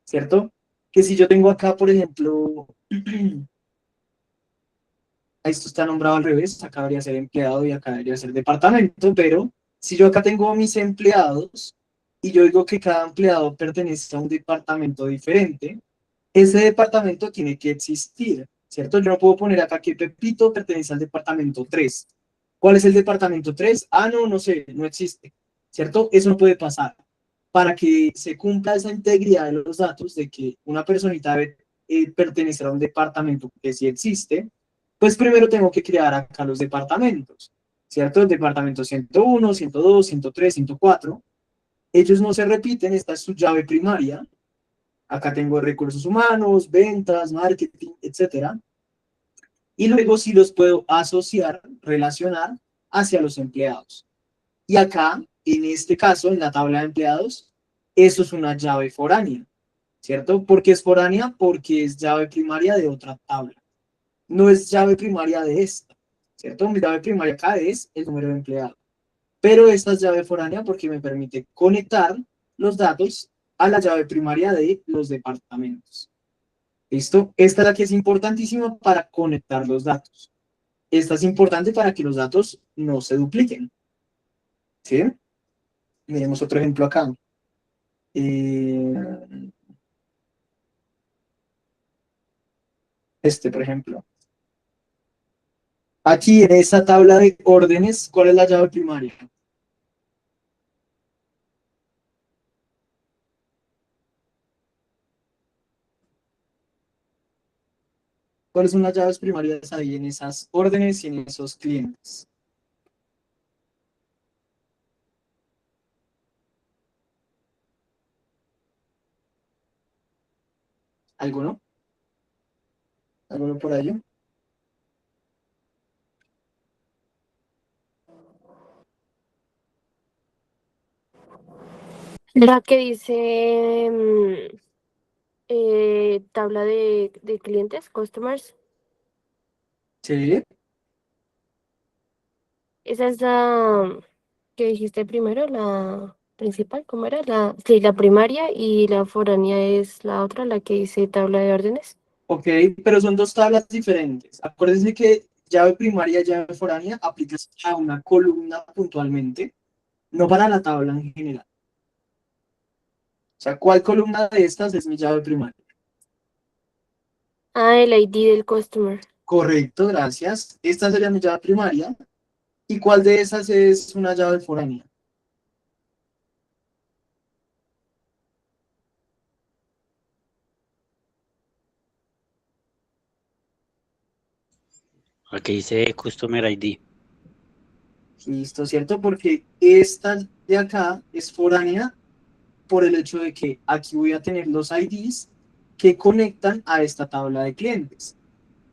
¿cierto? Que si yo tengo acá, por ejemplo, esto está nombrado al revés, acá debería ser empleado y acá debería ser departamento, pero si yo acá tengo mis empleados y yo digo que cada empleado pertenece a un departamento diferente, ese departamento tiene que existir, ¿cierto? Yo no puedo poner acá que Pepito pertenece al departamento 3. ¿Cuál es el departamento 3? Ah, no, no sé, no existe, ¿cierto? Eso no puede pasar. Para que se cumpla esa integridad de los datos de que una personita debe pertenecer a un departamento que sí existe, pues primero tengo que crear acá los departamentos, ¿cierto? El departamento 101, 102, 103, 104. Ellos no se repiten, esta es su llave primaria. Acá tengo recursos humanos, ventas, marketing, etcétera. Y luego sí los puedo asociar, relacionar hacia los empleados. Y acá, en este caso, en la tabla de empleados, eso es una llave foránea, ¿cierto? ¿Por qué es foránea? Porque es llave primaria de otra tabla. No es llave primaria de esta, ¿cierto? Mi llave primaria acá es el número de empleados. Pero esta es llave foránea porque me permite conectar los datos a la llave primaria de los departamentos. ¿Listo? Esta es la que es importantísima para conectar los datos. Esta es importante para que los datos no se dupliquen. ¿Sí? Miremos otro ejemplo acá. Por ejemplo. Aquí en esta tabla de órdenes, ¿cuál es la llave primaria? ¿Cuáles son las llaves primarias ahí en esas órdenes y en esos clientes? ¿Alguno? ¿Alguno por ahí? La que dice tabla de clientes, customers. Sí. Esa es la que dijiste primero, la principal, ¿cómo era? Sí, la primaria y la foránea es la otra, la que dice tabla de órdenes. Ok, pero son dos tablas diferentes. Acuérdense que llave primaria y llave foránea aplican a una columna puntualmente, no para la tabla en general. O sea, ¿cuál columna de estas es mi llave primaria? Ah, el ID del customer. Correcto, gracias. Esta sería mi llave primaria. ¿Y cuál de esas es una llave foránea? Aquí dice Customer ID. Listo, ¿cierto? Porque esta de acá es foránea por el hecho de que aquí voy a tener los IDs que conectan a esta tabla de clientes,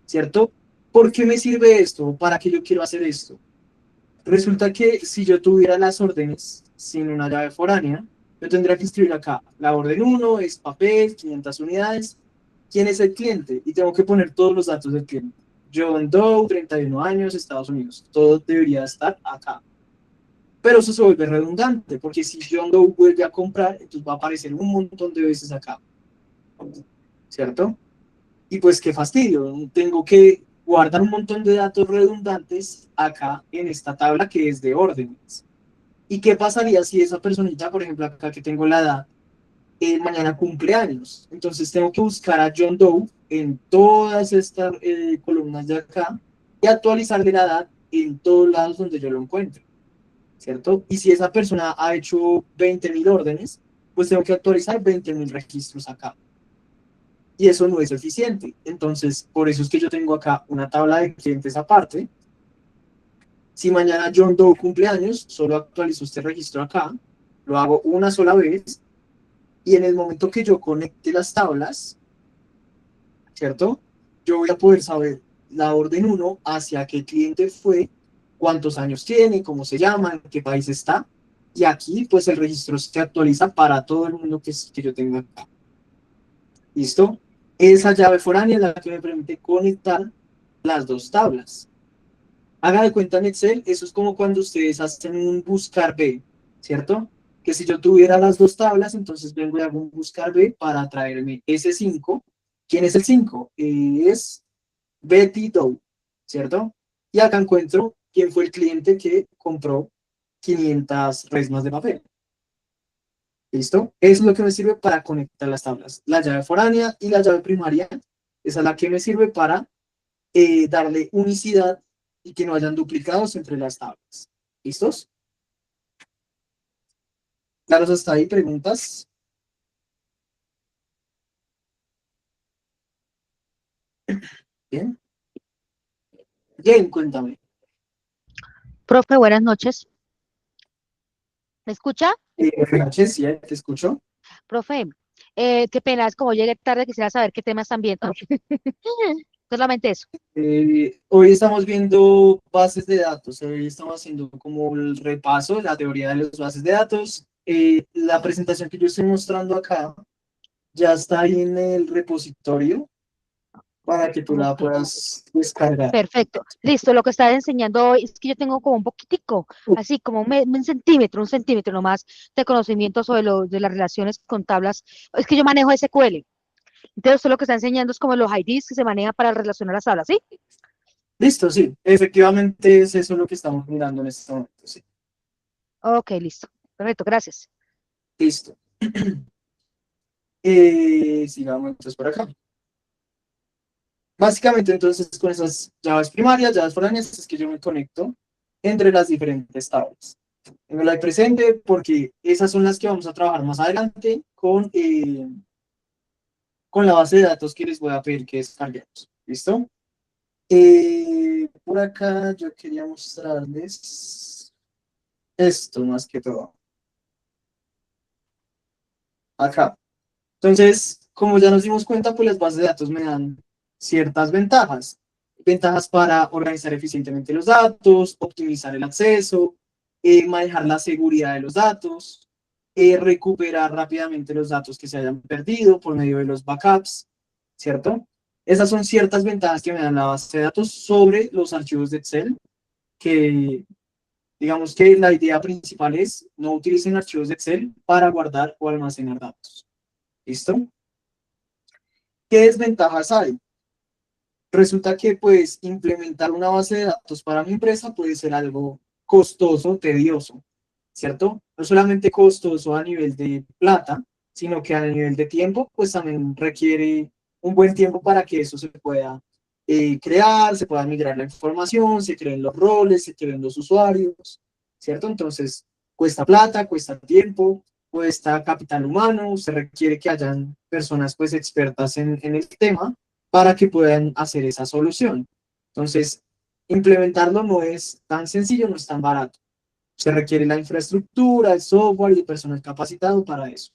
¿cierto? ¿Por qué me sirve esto? ¿Para qué yo quiero hacer esto? Resulta que si yo tuviera las órdenes sin una llave foránea, yo tendría que escribir acá, la orden 1 es papel, 500 unidades, ¿quién es el cliente? Y tengo que poner todos los datos del cliente. John Doe, 31 años, Estados Unidos. Todo debería estar acá. pero eso se vuelve redundante, porque si John Doe vuelve a comprar, entonces va a aparecer un montón de veces acá, ¿cierto? Y pues qué fastidio, tengo que guardar un montón de datos redundantes acá en esta tabla que es de órdenes. ¿Y qué pasaría si esa personita, por ejemplo, acá que tengo la edad, mañana cumple años? Entonces tengo que buscar a John Doe en todas estas columnas de acá y actualizarle la edad en todos lados donde yo lo encuentre, ¿cierto? Y si esa persona ha hecho 20.000 órdenes, pues tengo que actualizar 20.000 registros acá. Y eso no es eficiente. Entonces, por eso es que yo tengo acá una tabla de clientes aparte. Si mañana John Doe cumple años, solo actualizo este registro acá, lo hago una sola vez, y en el momento que yo conecte las tablas, ¿cierto? Yo voy a poder saber la orden 1 hacia qué cliente fue, cuántos años tiene, cómo se llama, en qué país está, y aquí pues el registro se actualiza para todo el mundo que yo tengo acá. ¿Listo? Esa llave foránea es la que me permite conectar las dos tablas. Haga de cuenta en Excel, eso es como cuando ustedes hacen un buscar B, ¿cierto? Que si yo tuviera las dos tablas, entonces vengo y hago un buscar B para traerme ese 5. ¿Quién es el 5? Es Betty Doe, ¿cierto? Y acá encuentro quién fue el cliente que compró 500 resmas de papel. ¿Listo? Eso es lo que me sirve para conectar las tablas. La llave foránea y la llave primaria, esa es la que me sirve para darle unicidad y que no hayan duplicados entre las tablas. ¿Listos? ¿Claros hasta ahí? ¿Preguntas? Bien. Bien, cuéntame. Profe, buenas noches. ¿Me escucha? FH, sí, te escucho. Profe, qué pena, es como llegué tarde, quisiera saber qué temas están viendo. Solamente eso. Hoy estamos viendo bases de datos. Hoy estamos haciendo como el repaso, la teoría de las bases de datos. La presentación que yo estoy mostrando acá ya está ahí en el repositorio para que tú la Ok. puedas descargar. Perfecto. Listo, lo que estaba enseñando hoy es que yo tengo como un poquitico, así como un centímetro nomás de conocimiento sobre de las relaciones con tablas. Es que yo manejo SQL. Entonces, usted lo que está enseñando es como los IDs que se manejan para relacionar las tablas, ¿sí? Listo, sí. Efectivamente es eso lo que estamos mirando en este momento. Sí. Ok, listo. Perfecto, gracias. Listo. Sigamos entonces por acá. Básicamente entonces con esas llaves primarias, llaves foráneas, es que yo me conecto entre las diferentes tablas. Tengo la de presente porque esas son las que vamos a trabajar más adelante con la base de datos que les voy a pedir que descarguemos. ¿Listo? Por acá yo quería mostrarles esto más que todo. Acá. Entonces, como ya nos dimos cuenta, pues las bases de datos me dan ciertas ventajas. Ventajas para organizar eficientemente los datos, optimizar el acceso, manejar la seguridad de los datos, recuperar rápidamente los datos que se hayan perdido por medio de los backups, ¿cierto? Esas son ciertas ventajas que me dan la base de datos sobre los archivos de Excel, que digamos que la idea principal es no utilicen archivos de Excel para guardar o almacenar datos. ¿Listo? ¿Qué desventajas hay? Resulta que pues implementar una base de datos para mi empresa puede ser algo costoso, tedioso, ¿cierto? No solamente costoso a nivel de plata, sino que a nivel de tiempo, pues también requiere un buen tiempo para que eso se pueda crear, se pueda migrar la información, se creen los roles, se creen los usuarios, ¿cierto? Entonces, cuesta plata, cuesta tiempo, cuesta capital humano, se requiere que hayan personas pues expertas en el tema para que puedan hacer esa solución. Entonces, implementarlo no es tan sencillo, no es tan barato. Se requiere la infraestructura, el software y el personal capacitado para eso.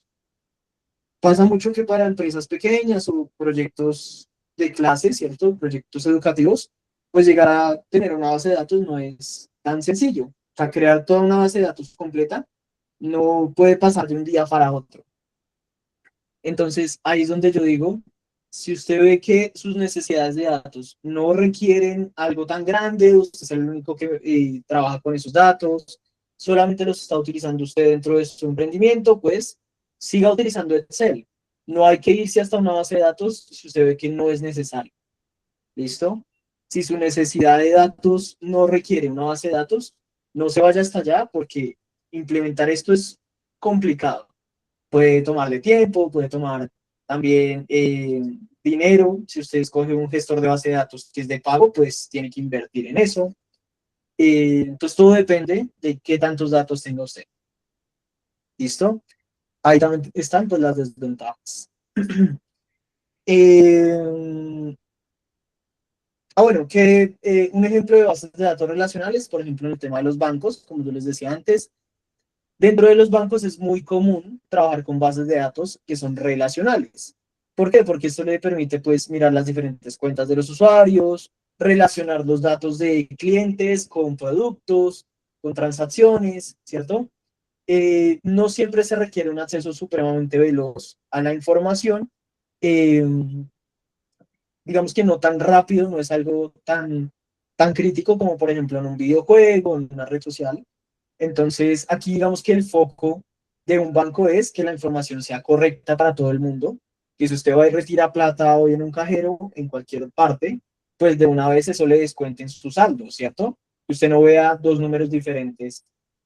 Pasa mucho que para empresas pequeñas o proyectos de clase, ¿cierto? Proyectos educativos, pues llegar a tener una base de datos no es tan sencillo. O sea, crear toda una base de datos completa no puede pasar de un día para otro. Entonces, ahí es donde yo digo, si usted ve que sus necesidades de datos no requieren algo tan grande, usted es el único que trabaja con esos datos, solamente los está utilizando usted dentro de su emprendimiento, pues siga utilizando Excel. No hay que irse hasta una base de datos si usted ve que no es necesario. ¿Listo? Si su necesidad de datos no requiere una base de datos, no se vaya hasta allá porque implementar esto es complicado. Puede tomarle tiempo, puede tomar también dinero. Si usted escoge un gestor de base de datos que es de pago, pues tiene que invertir en eso. Entonces todo depende de qué tantos datos tenga usted. ¿Listo? Ahí también están pues las desventajas. Bueno, que un ejemplo de bases de datos relacionales, por ejemplo, en el tema de los bancos, como yo les decía antes, dentro de los bancos es muy común trabajar con bases de datos que son relacionales. ¿Por qué? Porque esto le permite pues mirar las diferentes cuentas de los usuarios, relacionar los datos de clientes con productos, con transacciones, ¿cierto? No siempre se requiere un acceso supremamente veloz a la información. eh, digamos que no tan rápido, no es algo tan crítico como por ejemplo en un videojuego, en una red social. Entonces, aquí digamos que el foco de un banco es que la información sea correcta para todo el mundo, que si usted va y retira plata hoy en un cajero, en cualquier parte, pues de una vez eso le descuente en su saldo, ¿cierto? Que usted no vea dos números diferentes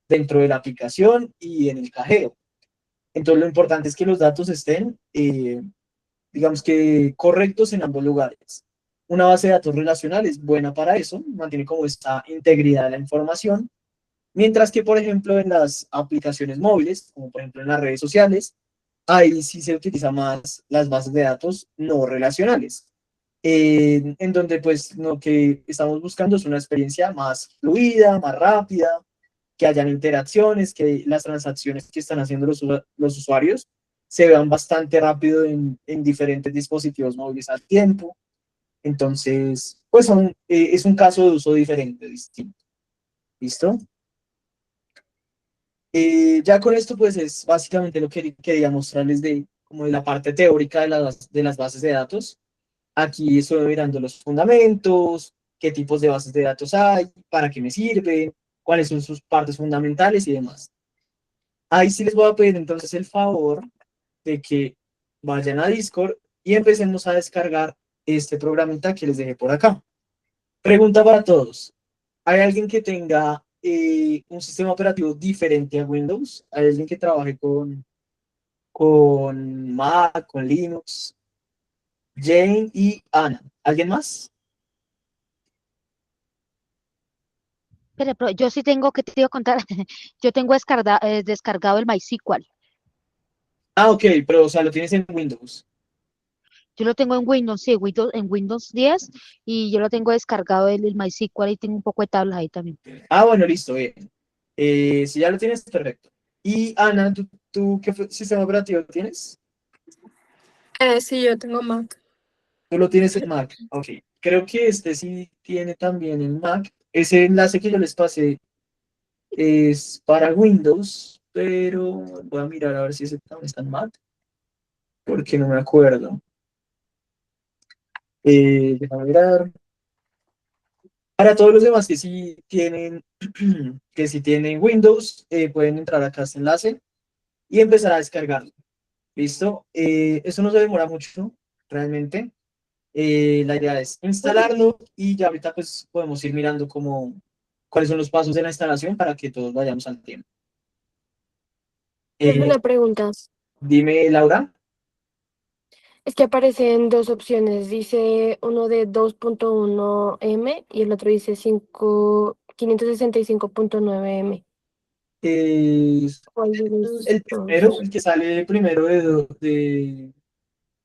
dentro de la aplicación y en el cajero. Entonces, lo importante es que los datos estén, digamos que correctos en ambos lugares. Una base de datos relacional es buena para eso, mantiene como esta integridad de la información. Mientras que, por ejemplo, en las aplicaciones móviles, como por ejemplo en las redes sociales, ahí sí se utiliza más las bases de datos no relacionales, en donde pues lo que estamos buscando es una experiencia más fluida, más rápida, que hayan interacciones, que las transacciones que están haciendo los usuarios se vean bastante rápido en diferentes dispositivos móviles al tiempo. Entonces, pues es un caso de uso diferente, distinto. ¿Listo? Ya con esto, pues es básicamente lo que quería mostrarles de, como de la parte teórica de las bases de datos. Aquí estoy mirando los fundamentos, qué tipos de bases de datos hay, para qué me sirven, cuáles son sus partes fundamentales y demás. Ahí sí les voy a pedir entonces el favor de que vayan a Discord y empecemos a descargar este programita que les dejé por acá. Pregunta para todos. ¿Hay alguien que tenga un sistema operativo diferente a Windows? ¿Hay alguien que trabaje con Mac, con Linux? Jane y Ana. ¿Alguien más? Pero yo sí tengo, que te iba a contar? Yo tengo descargado el MySQL. Ah, ok, pero o sea, lo tienes en Windows. Yo lo tengo en Windows, sí, en Windows 10 y yo lo tengo descargado el MySQL y tengo un poco de tablas ahí también. Ah, bueno, listo, bien. Si ya lo tienes, perfecto. Y Ana, ¿tú qué sistema operativo tienes? Sí, yo tengo Mac. Tú lo tienes en Mac. Ok. Creo que este sí tiene también en Mac. Ese enlace que yo les pasé es para Windows, pero voy a mirar a ver si ese también está en Mac, porque no me acuerdo. Déjame mirar. Para todos los demás que sí tienen Windows, pueden entrar acá a este enlace y empezar a descargarlo. ¿Listo? Eso no se demora mucho, realmente. La idea es instalarlo y ya ahorita pues podemos ir mirando cuáles son los pasos de la instalación para que todos vayamos al tiempo. Tengo Eh, una pregunta. Dime, Laura. Es que aparecen dos opciones. Dice uno de 2.1M y el otro dice 565.9M. ¿Cuál de los El primero, dos? el que sale primero de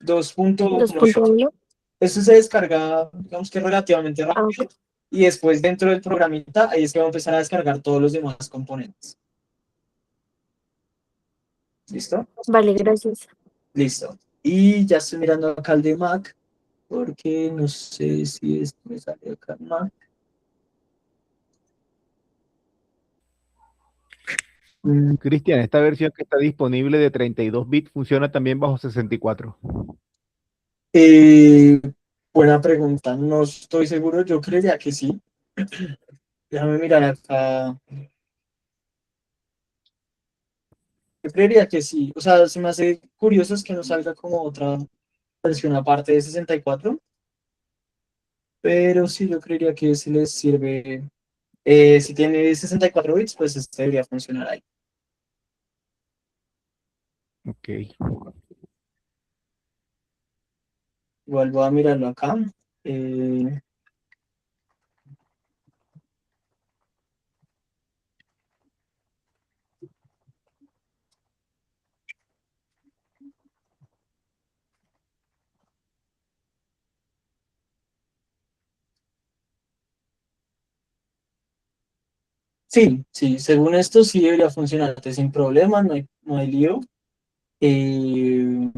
2.1. 2.1. Eso se descarga, digamos que relativamente Ah, rápido. ok. Y después dentro del programita, ahí es que va a empezar a descargar todos los demás componentes. ¿Listo? Vale, gracias. Listo. Y ya estoy mirando acá el de Mac, porque no sé si esto me sale acá en Mac. Cristian, esta versión que está disponible de 32 bits funciona también bajo 64. Eh, Buena pregunta, no estoy seguro, yo creería que sí. Déjame mirar acá Yo creería que sí. O sea, se me hace curioso es que no salga como otra versión aparte de 64, pero sí, yo creería que si les sirve. Si tiene 64 bits, pues este debería funcionar ahí. Ok. Igual voy a mirarlo acá. Eh, sí, sí, según esto sí debería funcionarte sin problema, no hay lío. Eh,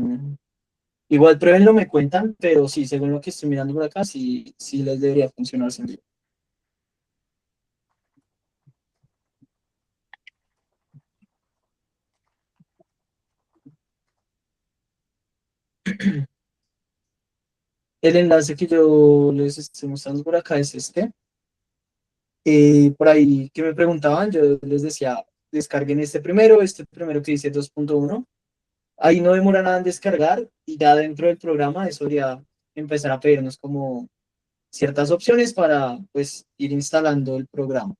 igual pruébenlo, me cuentan, pero sí, según lo que estoy mirando por acá, sí, sí les debería funcionar sin lío. El enlace que yo les estoy mostrando por acá es este. Por ahí que me preguntaban, yo les decía, descarguen este primero que dice 2.1. Ahí no demora nada en descargar y ya dentro del programa eso ya empezar a pedirnos como ciertas opciones para pues ir instalando el programa.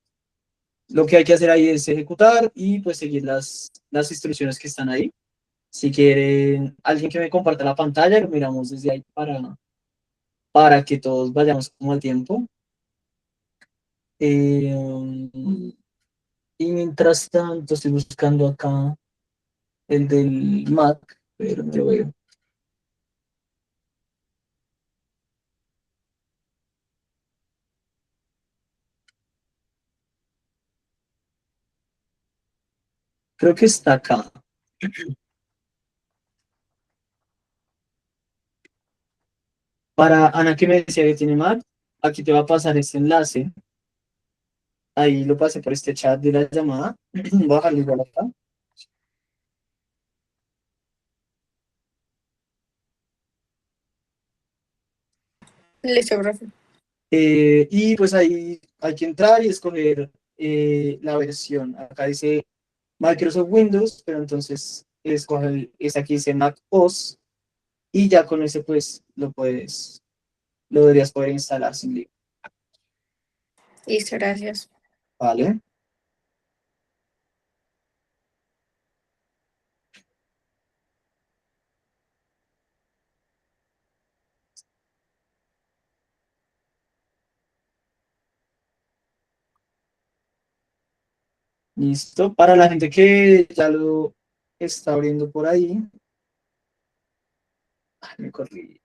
Lo que hay que hacer ahí es ejecutar y pues seguir las instrucciones que están ahí. Si quieren alguien que me comparta la pantalla, lo miramos desde ahí para que todos vayamos como al tiempo. Eh, y mientras tanto estoy buscando acá el del Mac, pero no lo veo. Creo que está acá. Para Ana que me decía que tiene Mac, aquí te va a pasar este enlace. Ahí lo pasé por este chat de la llamada. Voy a dejarlo igual acá. Listo, profe. Y pues ahí hay que entrar y escoger la versión. Acá dice Microsoft Windows, pero entonces escoge esta aquí dice Mac OS y ya con ese pues lo deberías poder instalar sin lío. Listo, gracias. ¿Vale? Listo. Para la gente que ya lo está abriendo por ahí. Ay, me corrí.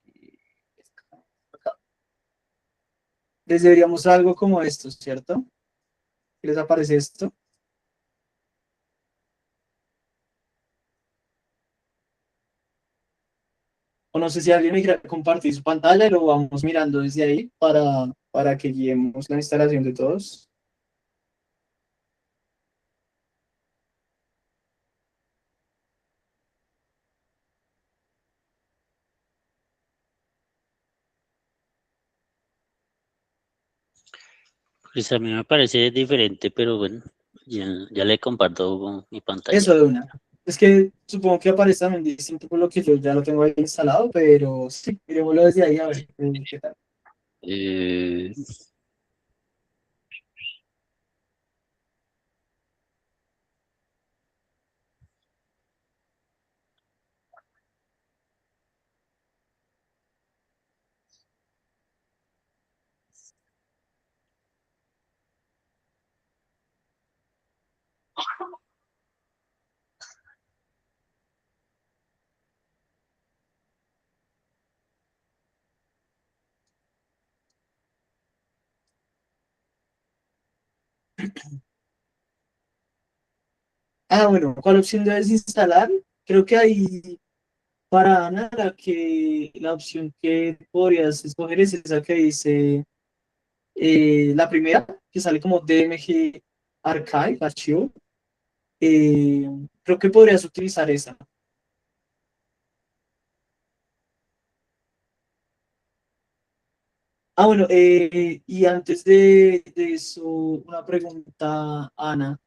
Les deberíamos algo como esto, ¿cierto? ¿Qué les aparece esto? O no sé si alguien me quiere compartir su pantalla y lo vamos mirando desde ahí para que guiemos la instalación de todos. Pues a mí me parece diferente, pero bueno, ya le comparto mi pantalla. Eso de una. Es que supongo que aparece también distinto por lo que yo ya lo tengo ahí instalado, pero sí, miremoslo desde ahí a ver qué tal. Eh, Bueno, ¿cuál opción debes instalar? Creo que ahí para Ana la opción que podrías escoger es esa que dice la primera, que sale como DMG Archive, archivo. Eh, creo que podrías utilizar esa. Bueno, y antes de eso, una pregunta, Ana.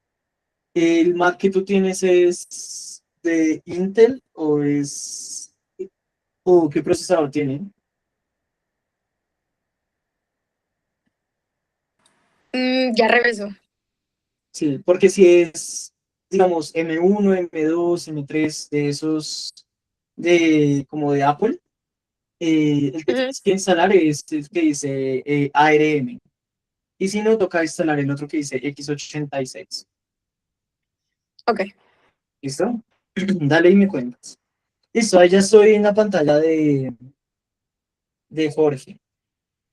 ¿El Mac que tú tienes es de Intel o es... o qué procesador tiene? Ya regreso. Sí, porque si es, digamos, M1, M2, M3, de esos, de como de Apple, el que Ujú. tienes que instalar es el que dice ARM. Y si no, toca instalar el otro que dice x86. Ok. ¿Listo? Dale y me cuentas. Listo, ahí ya estoy en la pantalla de Jorge.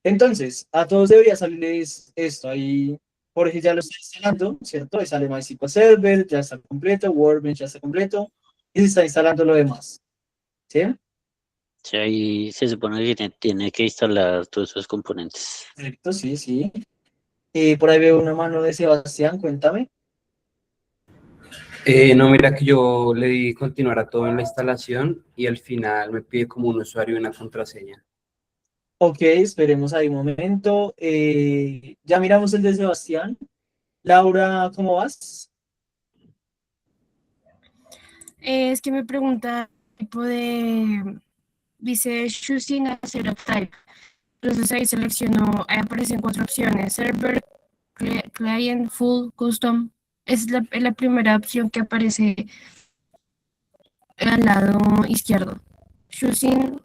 Entonces, a todos debería salirles esto. Ahí Jorge ya lo está instalando, ¿cierto? Ahí sale MySQL Server, ya está completo, Workbench ya está completo, y se está instalando lo demás. ¿Sí? Sí, ahí se supone que tiene que instalar todos esos componentes. Correcto, sí, sí. Por ahí veo una mano de Sebastián, cuéntame. No, mira que yo le di continuar a todo en la instalación y al final me pide como un usuario y una contraseña. Ok, esperemos ahí un momento. Ya miramos el de Sebastián. Laura, ¿cómo vas? Es que me pregunta tipo de, dice choosing a setup type. Entonces ahí selecciono, ahí aparecen 4 opciones, server, client, full, custom. Es la primera opción que aparece al lado izquierdo. Choosing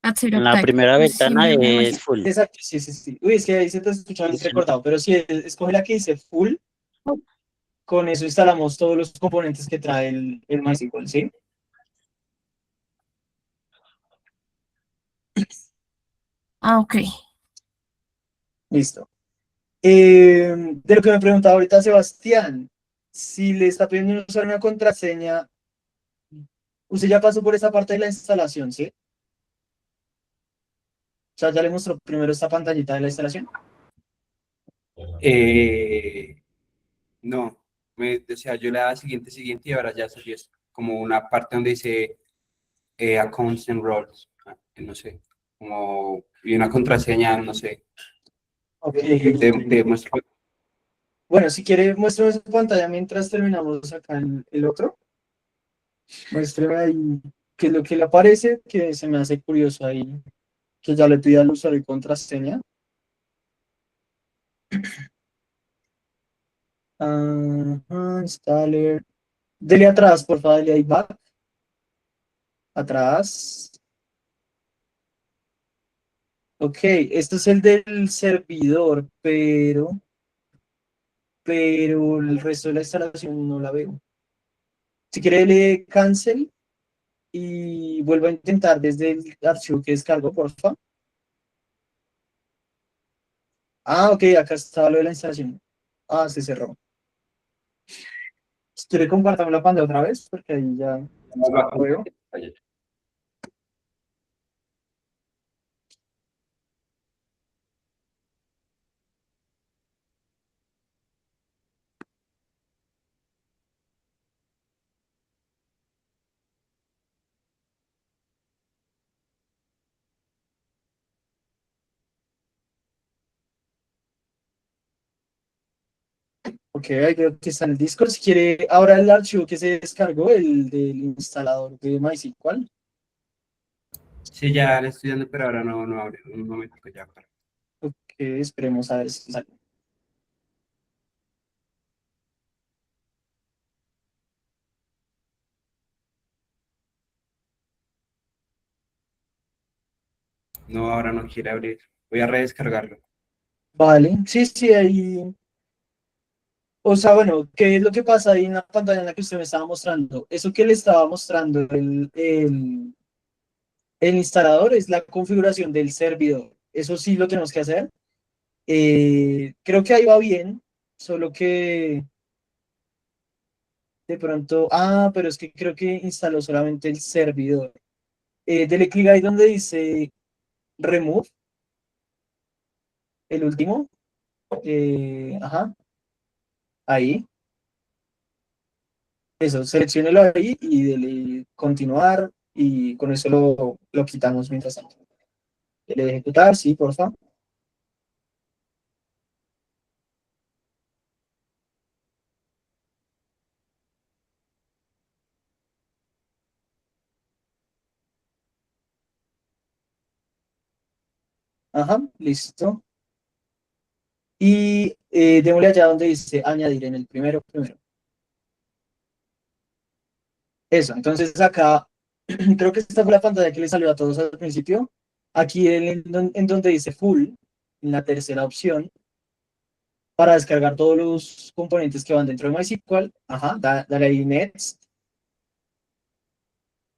a En setup la type. primera No sé si ventana me es imagino. full. Exacto, sí, sí, sí. Uy, es que ahí se te escucha recortado, pero sí, escoge la que dice full. Con eso instalamos todos los componentes que trae el MySQL, ¿sí? Ah, ok. Listo. De lo que me preguntaba ahorita Sebastián, si le está pidiendo usar una contraseña, usted ya pasó por esa parte de la instalación, ¿sí? O sea, ya le mostró primero esta pantallita de la instalación. No, o sea, yo le daba siguiente y ahora ya salió esto, como una parte donde dice accounts and roles, no sé, como, y una contraseña, no sé, Ok. muestro. Bueno, si quiere, muéstrame su pantalla mientras terminamos acá el otro. Muéstrame ahí qué es lo que le aparece, que se me hace curioso ahí, que ya le pida al usuario y contraseña. Installer. Dele atrás, por favor, dele ahí back. Atrás. Ok, este es el del servidor, pero el resto de la instalación no la veo. Si quiere, le cancel y vuelvo a intentar desde el archivo que descargo, por favor. Ah, ok, acá está lo de la instalación. Ah, se cerró. Si quiere, compartamos la pantalla otra vez, porque ahí ya no veo. Ok, ahí veo que está en el Discord. Si quiere, ahora el archivo que se descargó, el del instalador de MySQL. Sí, ya le estoy dando, pero ahora no abre, un momento ya. Ok, esperemos a ver si sale. No, ahora no quiere abrir, voy a redescargarlo. Vale, sí, sí, ahí. O sea, bueno, ¿qué es lo que pasa ahí en la pantalla en la que usted me estaba mostrando? Eso que le estaba mostrando el instalador es la configuración del servidor. Eso sí lo tenemos que hacer. Creo que ahí va bien, solo que de pronto, pero es que creo que instaló solamente el servidor. Dele clic ahí donde dice Remove, el último. Ajá, ahí. Eso, selecciónelo ahí y dele continuar y con eso lo quitamos mientras tanto. Dele ejecutar, sí, por favor. Ajá, listo. Y démosle allá donde dice añadir en el primero. Eso, entonces acá, creo que esta fue la pantalla que le salió a todos al principio. Aquí en donde dice full, en la tercera opción, para descargar todos los componentes que van dentro de MySQL. Ajá, dale ahí next,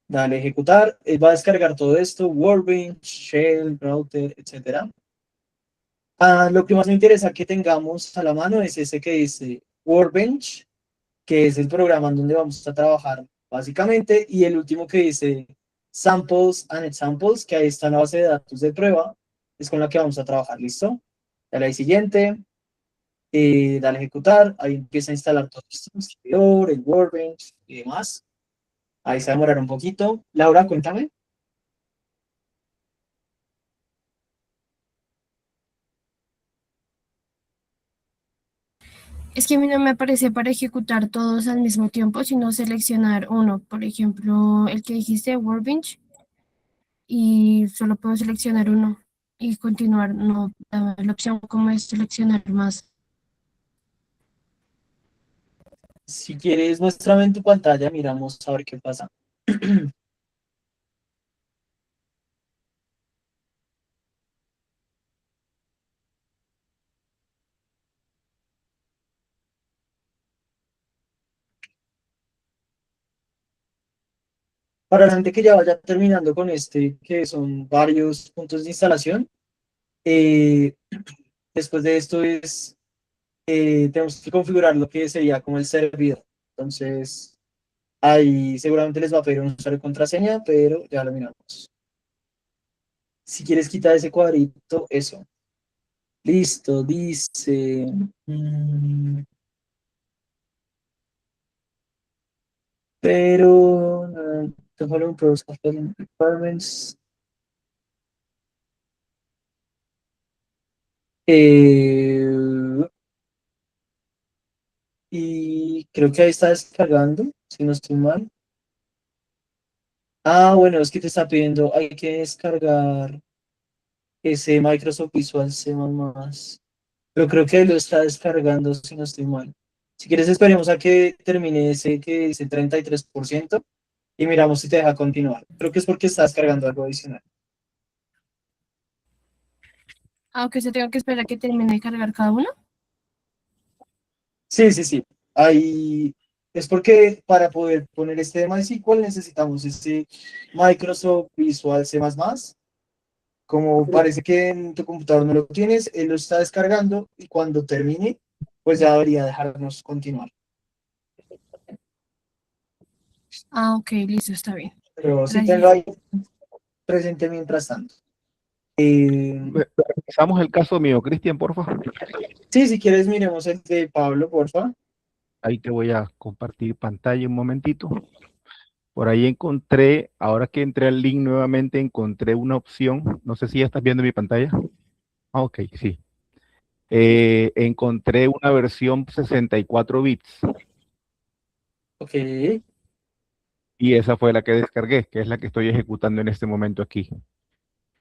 dale ejecutar. Él va a descargar todo esto, Workbench, Shell, Router, etcétera. Lo que más me interesa que tengamos a la mano es ese que dice Workbench, que es el programa en donde vamos a trabajar básicamente, y el último que dice Samples and Examples, que ahí está la base de datos de prueba, es con la que vamos a trabajar, ¿listo? Dale ahí siguiente, dale ejecutar, ahí empieza a instalar todo esto, el servidor, el Workbench y demás. Ahí se va a demorar un poquito. Laura, cuéntame. Es que a mí no me aparece para ejecutar todos al mismo tiempo, sino seleccionar uno. Por ejemplo, el que dijiste, Workbench, y solo puedo seleccionar uno y continuar. No, la opción como es seleccionar más. Si quieres, muéstrame en tu pantalla, miramos a ver qué pasa. Para la gente que ya vaya terminando con este, que son varios puntos de instalación, eh, después de esto tenemos que configurar lo que sería como el servidor. Entonces, ahí seguramente les va a pedir un usuario y contraseña, pero ya lo miramos. Si quieres quitar ese cuadrito, eso. Listo, dice. Pero. The following requirements. Eh, y creo que ahí está descargando, si no estoy mal. Bueno, es que te está pidiendo, hay que descargar ese Microsoft Visual C++. Pero creo que ahí lo está descargando, si no estoy mal. Si quieres, esperemos a que termine ese que dice 33% y miramos si te deja continuar. Creo que es porque está descargando algo adicional. Aunque se tenga que esperar a que termine de cargar cada uno. Sí, sí, sí. Ahí es porque para poder poner este de MySQL necesitamos este Microsoft Visual C++. Como parece que en tu computador no lo tienes, él lo está descargando y cuando termine, pues ya debería dejarnos continuar. Ok, listo, está bien. Pero sí tenlo Gracias. ahí presente mientras tanto. Eh, Revisamos el caso mío, Cristian, por favor. sí, si quieres, miremos el de Pablo, porfa. Ahí te voy a compartir pantalla un momentito. Por ahí encontré, ahora que entré al link nuevamente, encontré una opción. No sé si ya estás viendo mi pantalla. Ok, sí. Encontré una versión 64 bits Ok, y esa fue la que descargué, que es la que estoy ejecutando en este momento aquí.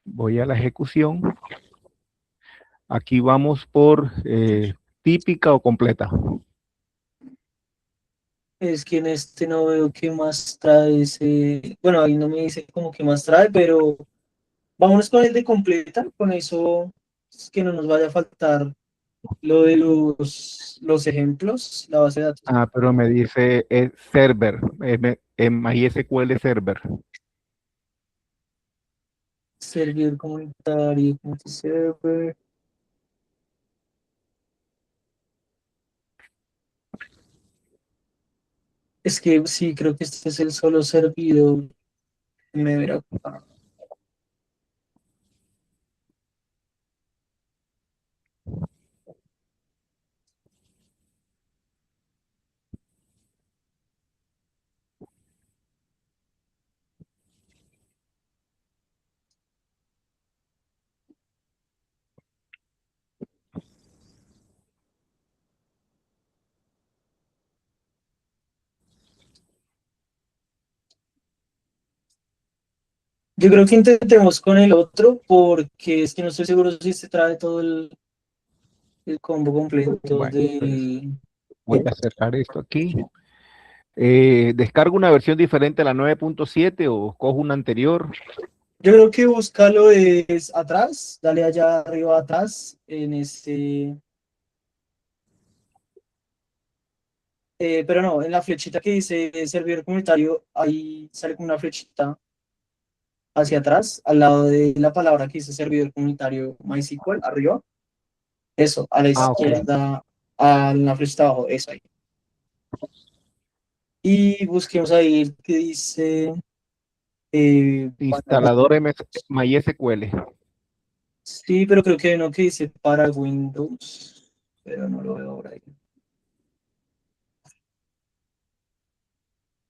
Voy a la ejecución. Aquí vamos por típica o completa. es que en este no veo qué más trae ese. Bueno, ahí no me dice como qué más trae, pero vámonos con el de completa. Con eso es que no nos vaya a faltar lo de los ejemplos, la base de datos. Pero me dice server, MySQL server. Servidor comunitario, community server. Es que sí, creo que este es el solo servidor. Me verá. Yo creo que intentemos con el otro porque es que no estoy seguro si se trae todo el combo completo Bueno, entonces de... voy a cerrar esto aquí. ¿Descargo una versión diferente a la 9.7 o cojo una anterior? Yo creo que búscalo es atrás, dale allá arriba atrás, en ese... pero no, en la flechita que dice servidor comunitario, ahí sale como una flechita hacia atrás, al lado de la palabra que dice servidor comunitario MySQL, arriba. Eso, a la Ah, ok. izquierda, a la flechita abajo, eso ahí. Y busquemos ahí el que dice... Instalador MySQL. sí, pero creo que hay uno que dice para Windows, pero no lo veo ahora ahí.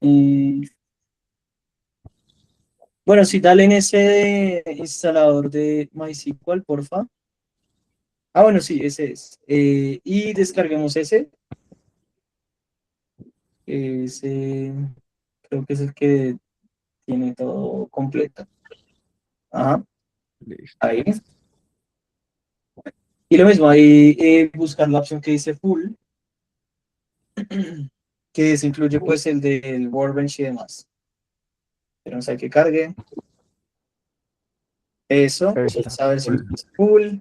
Y, bueno, sí, dale en ese instalador de MySQL, porfa. Ah, bueno, sí, ese es. Y descarguemos ese. Ese creo que es el que tiene todo completo. Ajá, Listo. ahí. Y lo mismo, ahí buscar la opción que dice full, que se incluye pues el del Workbench y demás. Pero no sé que cargue. Eso, esa versión es full.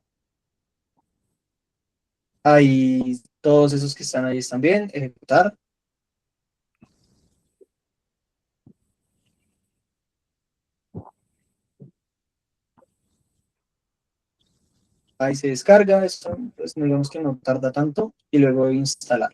Ahí todos esos que están ahí están bien. Ejecutar. Ahí se descarga. Esto, pues digamos que no tarda tanto. Y luego instalar.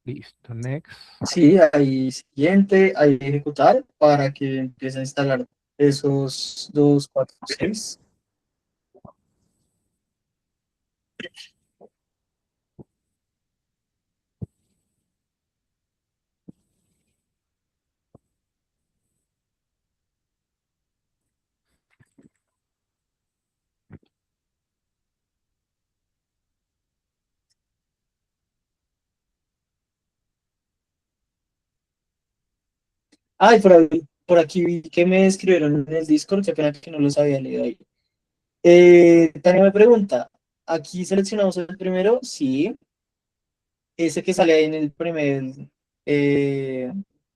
Listo, next. Sí, ahí siguiente, ahí ejecutar para que empiece a instalar esos 2, 4, 6. Ay, por aquí vi que me escribieron en el Discord, que pena que no los había leído ahí. Tania me pregunta, ¿aquí seleccionamos el primero? Sí. Ese que sale ahí en el primer eh,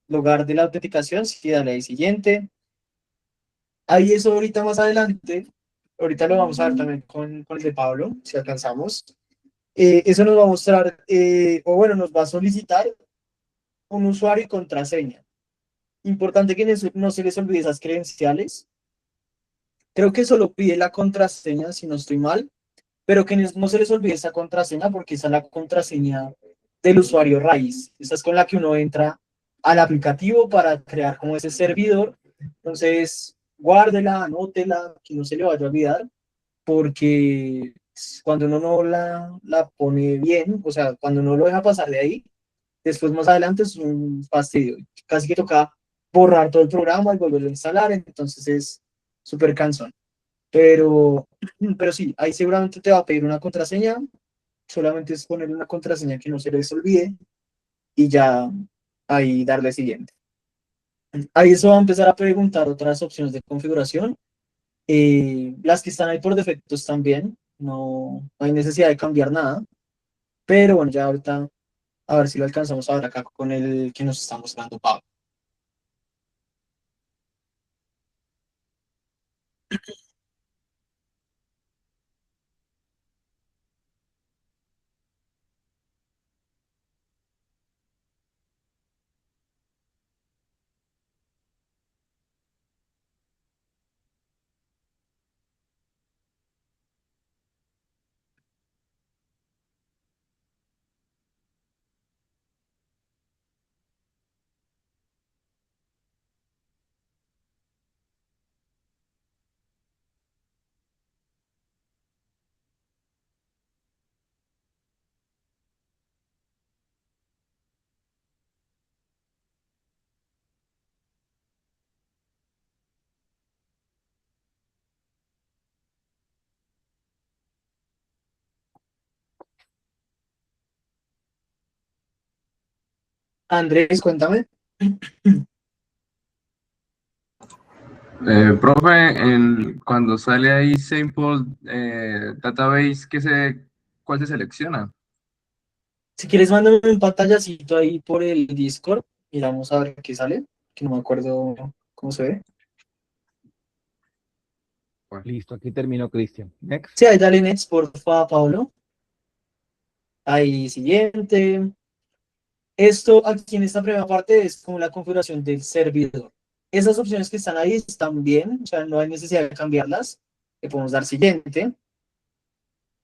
lugar de la autenticación, sí, dale ahí siguiente. Ahí eso ahorita más adelante, ahorita lo vamos a ver también con el de Pablo, si alcanzamos. Eso nos va a mostrar, o bueno, nos va a solicitar un usuario y contraseña. Importante que no se les olvide esas credenciales. Creo que solo pide la contraseña, si no estoy mal, pero que no se les olvide esa contraseña porque esa es la contraseña del usuario raíz. Esa es con la que uno entra al aplicativo para crear como ese servidor. Entonces, guárdela, anótela, que no se le vaya a olvidar, porque cuando uno no la pone bien, o sea, cuando uno lo deja pasar de ahí, después más adelante es un fastidio. Casi que toca borrar todo el programa y volverlo a instalar, entonces es súper cansón. Pero, pero sí, ahí seguramente te va a pedir una contraseña, solamente es poner una contraseña que no se les olvide y ya ahí darle siguiente. Ahí eso va a empezar a preguntar otras opciones de configuración. Las que están ahí por defecto están bien, no hay necesidad de cambiar nada, pero bueno, ya ahorita a ver si lo alcanzamos a ver acá con el que nos está mostrando Pablo. Andrés, cuéntame. Profe, cuando sale ahí Sample Database, ¿cuál se selecciona? Si quieres, mándame un pantallacito ahí por el Discord. Miramos a ver qué sale, que no me acuerdo cómo se ve. Listo, aquí terminó Cristian. Next. Sí, ahí dale next, porfa, Pablo. Ahí, siguiente. Esto aquí en esta primera parte es como la configuración del servidor. Esas opciones que están ahí están bien, o sea, no hay necesidad de cambiarlas. Le podemos dar siguiente.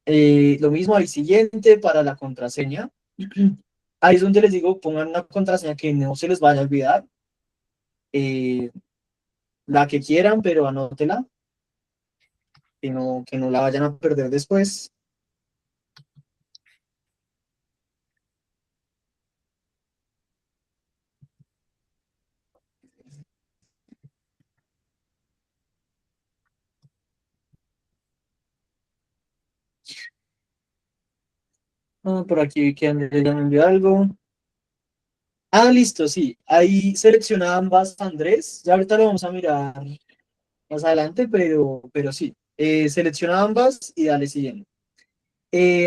Lo mismo ahí siguiente para la contraseña. Ahí es donde les digo, pongan una contraseña que no se les vaya a olvidar. La que quieran, pero anótela. Que no la vayan a perder después. Por aquí vi que Andrés ya me envió algo. Listo, sí. Ahí selecciona ambas, Andrés. Ya ahorita lo vamos a mirar más adelante, pero sí. Selecciona ambas y dale siguiente.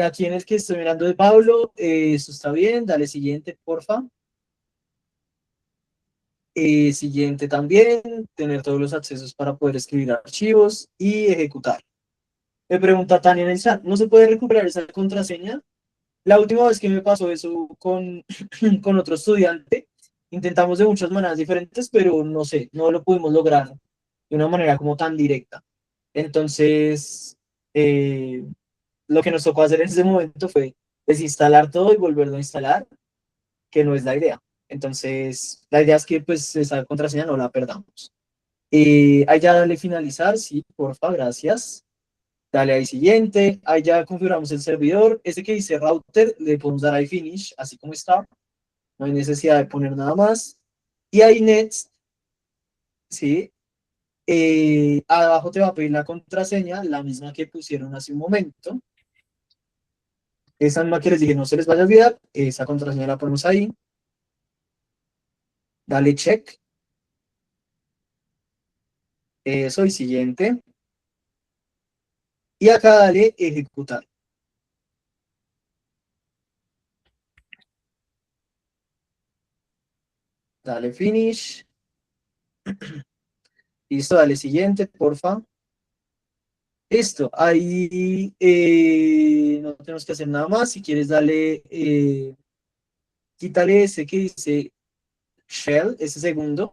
Aquí en el que estoy mirando de Pablo, esto está bien, dale siguiente, porfa. Siguiente también, tener todos los accesos para poder escribir archivos y ejecutar. Me pregunta Tania en el chat, ¿no se puede recuperar esa contraseña? La última vez que me pasó eso con otro estudiante, intentamos de muchas maneras diferentes, pero no sé, no lo pudimos lograr de una manera como tan directa. Entonces, lo que nos tocó hacer en ese momento fue desinstalar todo y volverlo a instalar, que no es la idea. Entonces, la idea es que pues esa contraseña no la perdamos. Ahí ya dale finalizar, sí, porfa, gracias. Dale ahí siguiente, ahí ya configuramos el servidor. Ese que dice router, le podemos dar ahí finish, así como está. No hay necesidad de poner nada más. Y ahí next, sí. Abajo te va a pedir la contraseña, la misma que pusieron hace un momento. Esa misma que les dije, no se les vaya a olvidar. Esa contraseña la ponemos ahí. Dale check. Eso y siguiente. Y acá dale ejecutar. Dale finish. Listo, dale siguiente, porfa. Listo, ahí no tenemos que hacer nada más. Si quieres, dale, quítale ese que dice shell, ese segundo.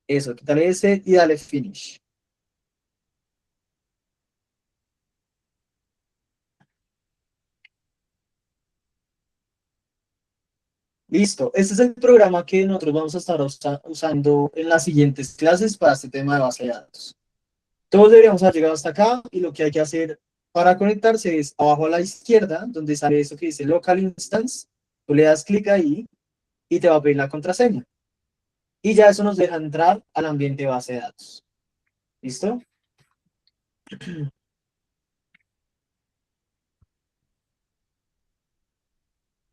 Eso, quítale ese y dale finish. Listo, este es el programa que nosotros vamos a estar usando en las siguientes clases para este tema de base de datos. Todos deberíamos haber llegado hasta acá y lo que hay que hacer para conectarse es abajo a la izquierda, donde sale eso que dice Local Instance. Tú le das clic ahí y te va a pedir la contraseña. Y ya eso nos deja entrar al ambiente de base de datos. ¿Listo?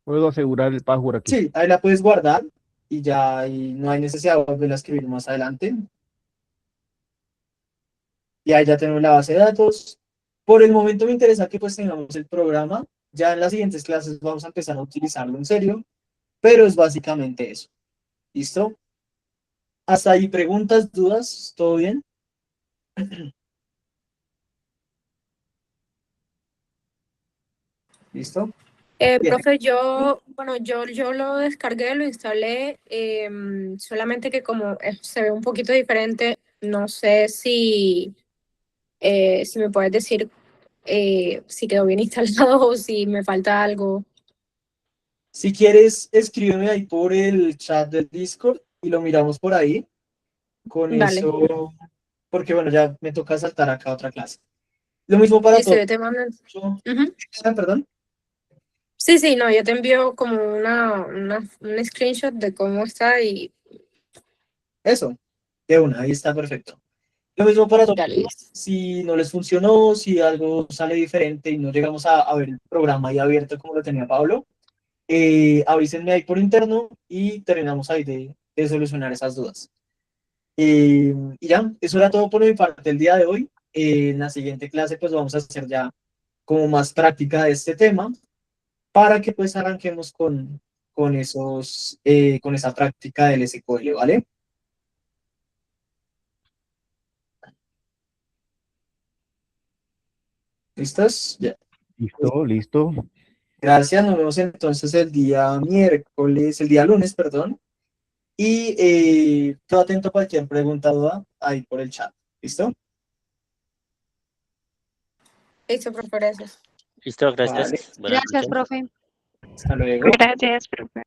Puedo asegurar el password aquí. Sí, ahí la puedes guardar y ya y no hay necesidad de volverla a escribir más adelante. Y ahí ya tenemos la base de datos. Por el momento me interesa que pues tengamos el programa. Ya en las siguientes clases vamos a empezar a utilizarlo en serio, pero es básicamente eso. ¿Listo? Hasta ahí preguntas, dudas, ¿todo bien? ¿Listo? Bien. Profe, yo lo descargué, lo instalé, solamente que como se ve un poquito diferente, no sé si me puedes decir si quedó bien instalado o si me falta algo. Si quieres, escríbeme ahí por el chat del Discord y lo miramos por ahí. Con Vale. eso, porque bueno, ya me toca saltar acá a otra clase. Lo mismo para Listo, todos. yo te mando. Perdón. Sí, no, yo te envío como un screenshot de cómo está y Eso, de una, ahí está perfecto. Lo mismo para todos. dale. Si no les funcionó, si algo sale diferente y no llegamos a ver el programa ahí abierto como lo tenía Pablo, Avísenme ahí por interno y terminamos ahí de solucionar esas dudas. Y ya, eso era todo por mi parte el día de hoy. En la siguiente clase pues vamos a hacer ya como más práctica de este tema para que pues arranquemos con esa práctica del SQL, ¿vale? ¿Listos? Ya. Listo. Gracias, nos vemos entonces el día lunes, perdón. Y todo atento a cualquier pregunta o duda ahí por el chat. ¿Listo? Listo, profe, gracias. Listo, gracias. Vale. Buenas Gracias, noches. profe. Hasta luego. Gracias, profe.